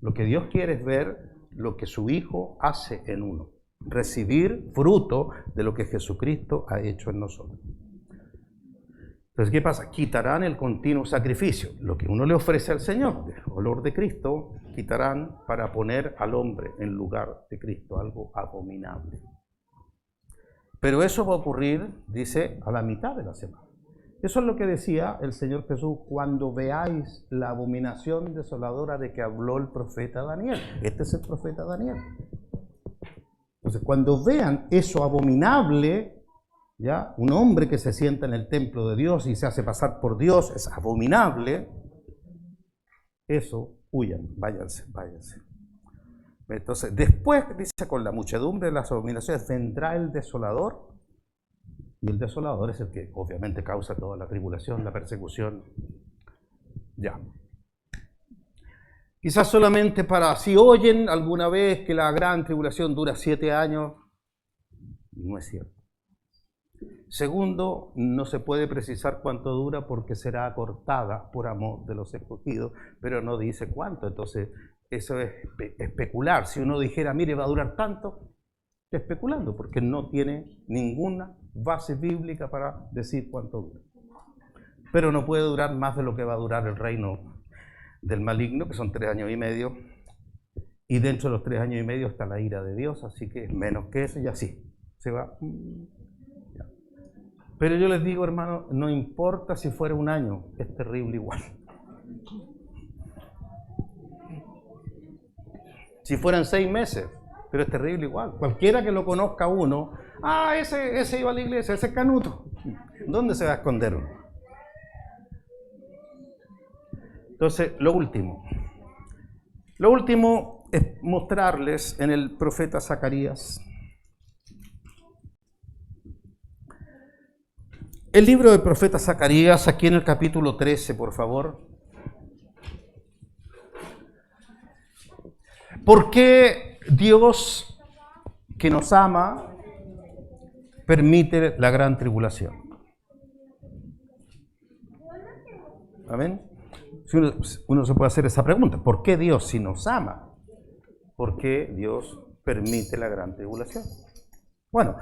Lo que Dios quiere es ver lo que su Hijo hace en uno, recibir fruto de lo que Jesucristo ha hecho en nosotros. Entonces, ¿qué pasa? Quitarán el continuo sacrificio. Lo que uno le ofrece al Señor, el olor de Cristo, quitarán para poner al hombre en lugar de Cristo, algo abominable. Pero eso va a ocurrir, dice, a la mitad de la semana. Eso es lo que decía el Señor Jesús, cuando veáis la abominación desoladora de que habló el profeta Daniel. Este es el profeta Daniel. Entonces, cuando vean eso abominable, ¿ya? Un hombre que se sienta en el templo de Dios y se hace pasar por Dios, es abominable. Eso, huyan, váyanse. Entonces, después, dice, con la muchedumbre de las abominaciones vendrá el desolador. Y el desolador es el que obviamente causa toda la tribulación, la persecución. Ya. Quizás solamente para, si oyen alguna vez que la gran tribulación dura 7 años, no es cierto. Segundo, no se puede precisar cuánto dura porque será acortada por amor de los escogidos, pero no dice cuánto. Entonces, eso es especular. Si uno dijera, mire, va a durar tanto, está especulando porque no tiene ninguna base bíblica para decir cuánto dura. Pero no puede durar más de lo que va a durar el reino del maligno, que son 3 años y medio, y dentro de los 3 años y medio está la ira de Dios, así que es menos que eso y así se va. Pero yo les digo, hermano, no importa si fuera 1 año, es terrible igual. Si fueran 6 meses, pero es terrible igual. Cualquiera que lo conozca uno, ese iba a la iglesia, ese es Canuto. ¿Dónde se va a esconder uno? Entonces, lo último es mostrarles en el profeta Zacarías. El libro del profeta Zacarías, aquí en el capítulo 13, por favor. ¿Por qué Dios, que nos ama, permite la gran tribulación? ¿Amén? Uno se puede hacer esa pregunta. ¿Por qué Dios, si nos ama, por qué Dios permite la gran tribulación? Bueno,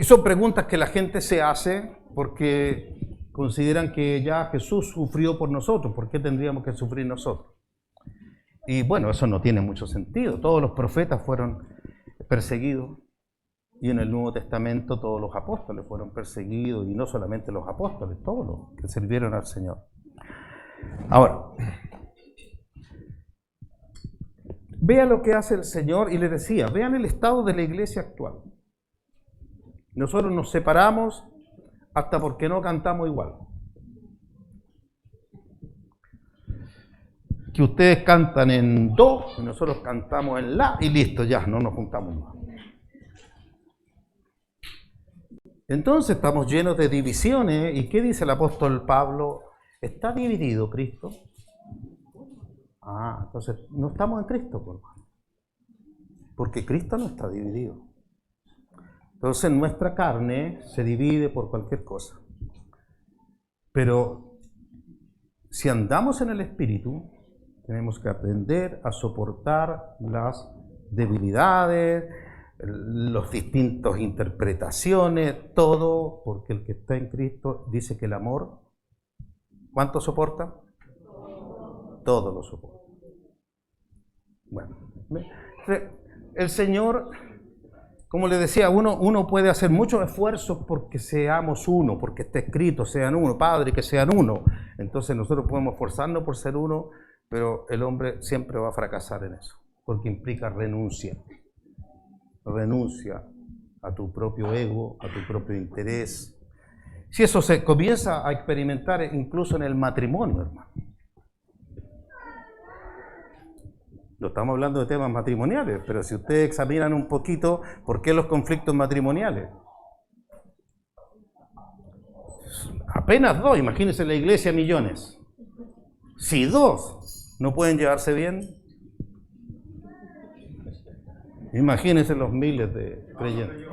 son preguntas que la gente se hace porque consideran que ya Jesús sufrió por nosotros. ¿Por qué tendríamos que sufrir nosotros? Y bueno, eso no tiene mucho sentido. Todos los profetas fueron perseguidos y en el Nuevo Testamento todos los apóstoles fueron perseguidos, y no solamente los apóstoles, todos los que sirvieron al Señor. Ahora, vea lo que hace el Señor, y les decía, vean el estado de la iglesia actual. Nosotros nos separamos hasta porque no cantamos igual. Que ustedes cantan en do y nosotros cantamos en la y listo, ya, no nos juntamos más. Entonces estamos llenos de divisiones. ¿Y qué dice el apóstol Pablo? ¿Está dividido Cristo? Entonces no estamos en Cristo, por favor. Porque Cristo no está dividido. Entonces nuestra carne se divide por cualquier cosa. Pero si andamos en el Espíritu, tenemos que aprender a soportar las debilidades, las distintas interpretaciones, todo, porque el que está en Cristo dice que el amor, ¿cuánto soporta? Todo lo soporta. Bueno, el Señor, como le decía, uno puede hacer muchos esfuerzos porque seamos uno, porque está escrito, sean uno, Padre, que sean uno. Entonces nosotros podemos esforzarnos por ser uno, pero el hombre siempre va a fracasar en eso, porque implica renuncia. Renuncia a tu propio ego, a tu propio interés. Si eso se comienza a experimentar incluso en el matrimonio, hermano. No estamos hablando de temas matrimoniales, pero si ustedes examinan un poquito, ¿por qué los conflictos matrimoniales? Apenas 2, imagínense en la iglesia millones. Si 2 no pueden llevarse bien, Imagínense los miles de creyentes.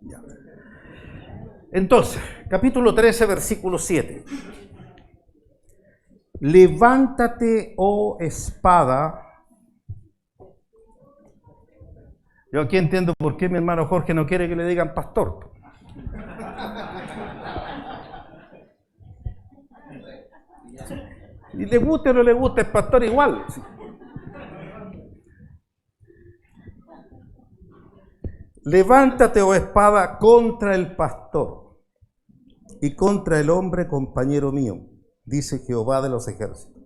Ya. Entonces, capítulo 13, versículo 7. Levántate, oh espada. Yo aquí entiendo por qué mi hermano Jorge no quiere que le digan pastor. Y le guste o no le guste, es pastor igual. Levántate, oh espada, contra el pastor y contra el hombre compañero mío, dice Jehová de los ejércitos.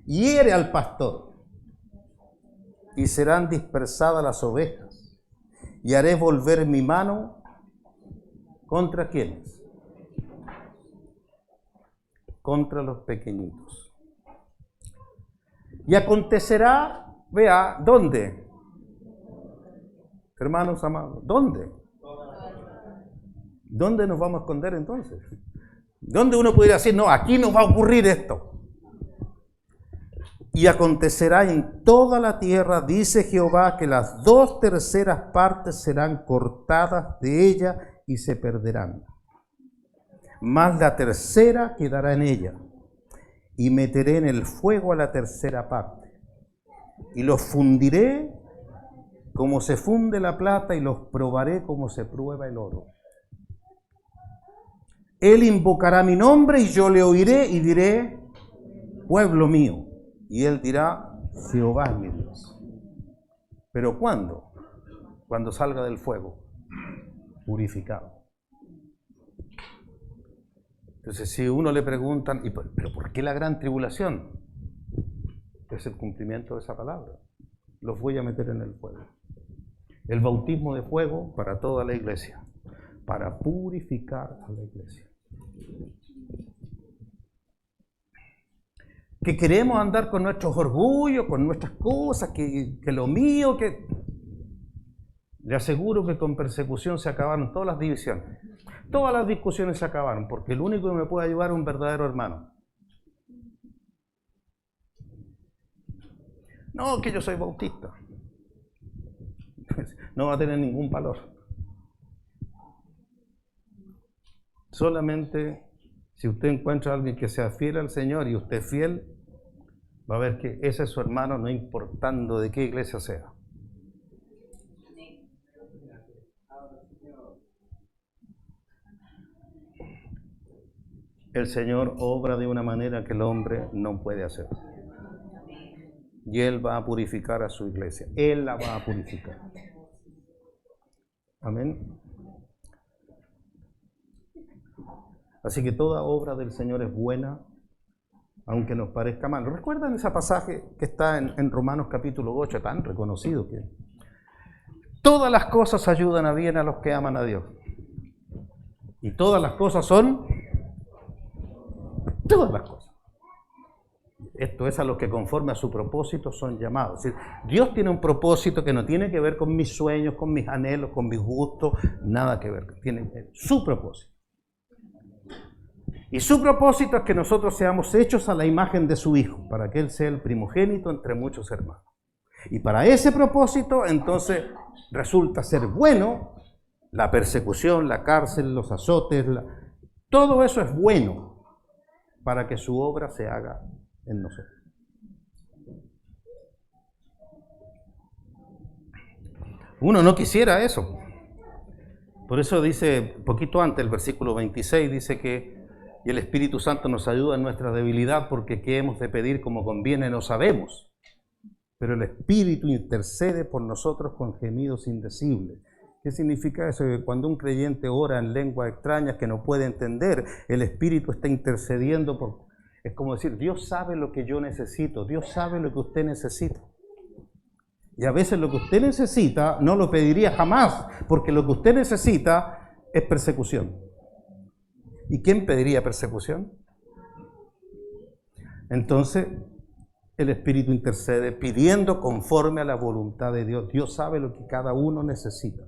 Hiere al pastor y serán dispersadas las ovejas, y haré volver mi mano contra ¿quiénes? Contra los pequeñitos. Y acontecerá, vea, ¿dónde? Hermanos amados, ¿dónde? ¿Dónde nos vamos a esconder entonces? ¿Dónde uno pudiera decir, no, aquí nos va a ocurrir esto? Y acontecerá en toda la tierra, dice Jehová, que las 2/3 partes serán cortadas de ella y se perderán. Mas la 1/3 quedará en ella, y meteré en el fuego a la 1/3 parte, y los fundiré como se funde la plata, y los probaré como se prueba el oro. Él invocará mi nombre, y yo le oiré, y diré, pueblo mío. Y él dirá, Jehová es mi Dios. ¿Pero cuándo? Cuando salga del fuego, purificado. Entonces, si uno le preguntan, ¿pero por qué la gran tribulación? Es el cumplimiento de esa palabra. Los voy a meter en el fuego. El bautismo de fuego para toda la iglesia, para purificar a la iglesia. Que queremos andar con nuestros orgullos, con nuestras cosas, que lo mío, que... Le aseguro que con persecución se acabaron todas las divisiones. Todas las discusiones se acabaron, porque el único que me puede ayudar es un verdadero hermano. No, que yo soy bautista. No va a tener ningún valor. Solamente si usted encuentra a alguien que sea fiel al Señor y usted es fiel, va a ver que ese es su hermano, no importando de qué iglesia sea. El Señor obra de una manera que el hombre no puede hacer. Y Él va a purificar a su iglesia. Él la va a purificar. Amén. Así que toda obra del Señor es buena, aunque nos parezca mal. ¿Recuerdan ese pasaje que está en Romanos capítulo 8, tan reconocido que todas las cosas ayudan a bien a los que aman a Dios? Y todas las cosas son todas las cosas. Esto es a los que conforme a su propósito son llamados. Es decir, Dios tiene un propósito que no tiene que ver con mis sueños, con mis anhelos, con mis gustos, nada que ver. Tiene su propósito. Y su propósito es que nosotros seamos hechos a la imagen de su Hijo, para que Él sea el primogénito entre muchos hermanos. Y para ese propósito, entonces, resulta ser bueno la persecución, la cárcel, los azotes, todo eso es bueno para que su obra se haga en nosotros. Uno no quisiera eso. Por eso dice, poquito antes, el versículo 26, dice que y el Espíritu Santo nos ayuda en nuestra debilidad, porque qué hemos de pedir como conviene no sabemos. Pero el Espíritu intercede por nosotros con gemidos indecibles. ¿Qué significa eso? Que cuando un creyente ora en lenguas extrañas que no puede entender, el Espíritu está intercediendo por... Es como decir, Dios sabe lo que yo necesito, Dios sabe lo que usted necesita. Y a veces lo que usted necesita no lo pediría jamás, porque lo que usted necesita es persecución. ¿Y quién pediría persecución? Entonces, el Espíritu intercede pidiendo conforme a la voluntad de Dios. Dios sabe lo que cada uno necesita.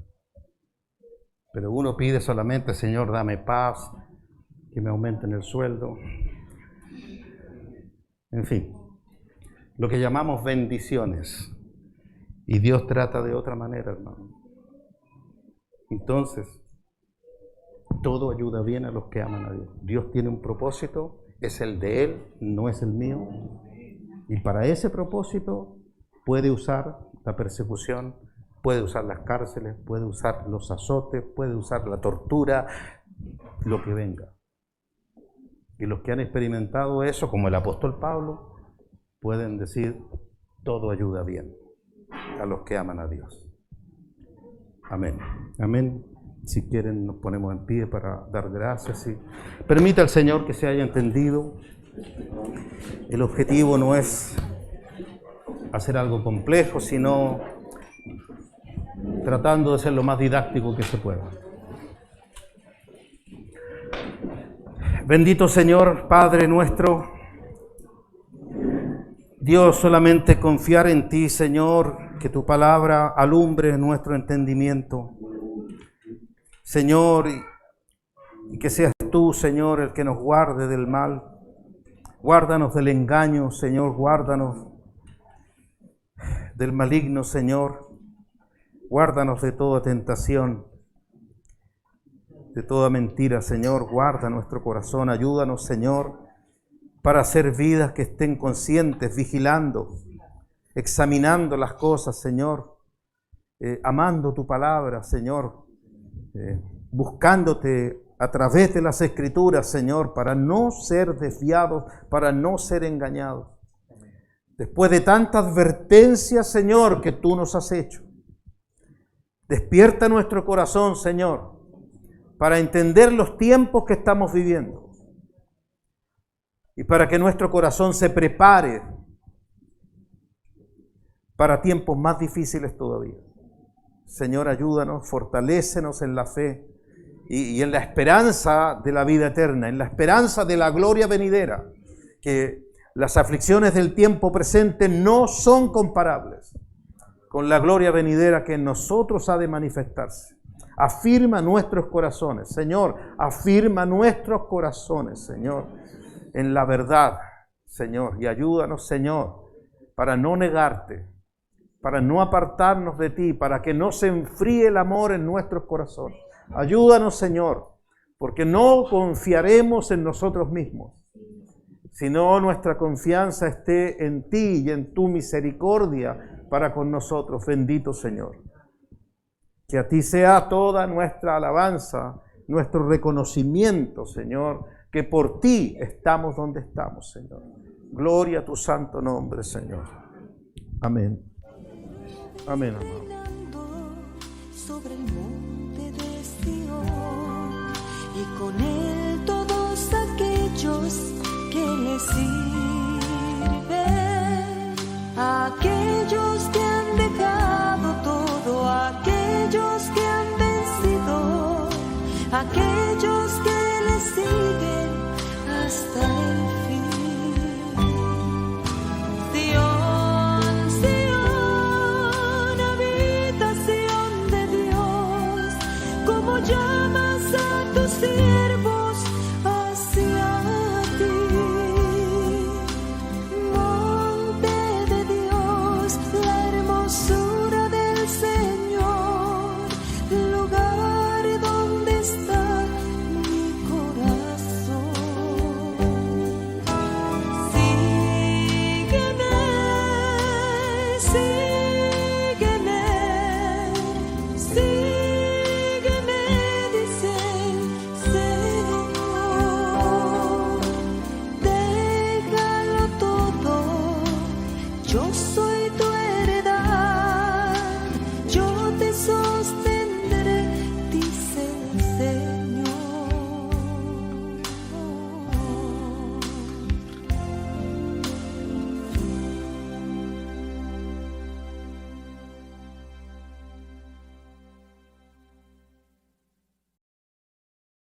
Pero uno pide solamente, Señor, dame paz, que me aumenten el sueldo. En fin, lo que llamamos bendiciones. Y Dios trata de otra manera, hermano. Entonces, todo ayuda bien a los que aman a Dios. Dios tiene un propósito, es el de Él, no es el mío. Y para ese propósito puede usar la persecución, puede usar las cárceles, puede usar los azotes, puede usar la tortura, lo que venga. Y los que han experimentado eso, como el apóstol Pablo, pueden decir, todo ayuda bien a los que aman a Dios. Amén. Amén. Si quieren, nos ponemos en pie para dar gracias. Y permita al Señor que se haya entendido. El objetivo no es hacer algo complejo, sino tratando de ser lo más didáctico que se pueda. Bendito Señor, Padre nuestro, Dios, solamente confiar en ti, Señor, que tu palabra alumbre nuestro entendimiento. Señor, y que seas tú, Señor, el que nos guarde del mal. Guárdanos del engaño, Señor, guárdanos del maligno, Señor. Guárdanos de toda tentación, de toda mentira, Señor. Guarda nuestro corazón, ayúdanos, Señor, para hacer vidas que estén conscientes, vigilando, examinando las cosas, Señor, amando tu palabra, Señor, buscándote a través de las Escrituras, Señor, para no ser desviados, para no ser engañados. Después de tanta advertencia, Señor, que tú nos has hecho, despierta nuestro corazón, Señor, para entender los tiempos que estamos viviendo y para que nuestro corazón se prepare para tiempos más difíciles todavía. Señor, ayúdanos, fortalécenos en la fe y en la esperanza de la vida eterna, en la esperanza de la gloria venidera, que las aflicciones del tiempo presente no son comparables con la gloria venidera que en nosotros ha de manifestarse. Afirma nuestros corazones, Señor, afirma nuestros corazones, Señor, en la verdad, Señor, y ayúdanos, Señor, para no negarte, para no apartarnos de ti, para que no se enfríe el amor en nuestros corazones. Ayúdanos, Señor, porque no confiaremos en nosotros mismos, sino nuestra confianza esté en ti y en tu misericordia para con nosotros. Bendito Señor. Que a ti sea toda nuestra alabanza, nuestro reconocimiento, Señor, que por ti estamos donde estamos, Señor. Gloria a tu santo nombre, Señor. Amén. Amén, amado. Sobre el monte de Sion, y con él todos aquellos que le siguen.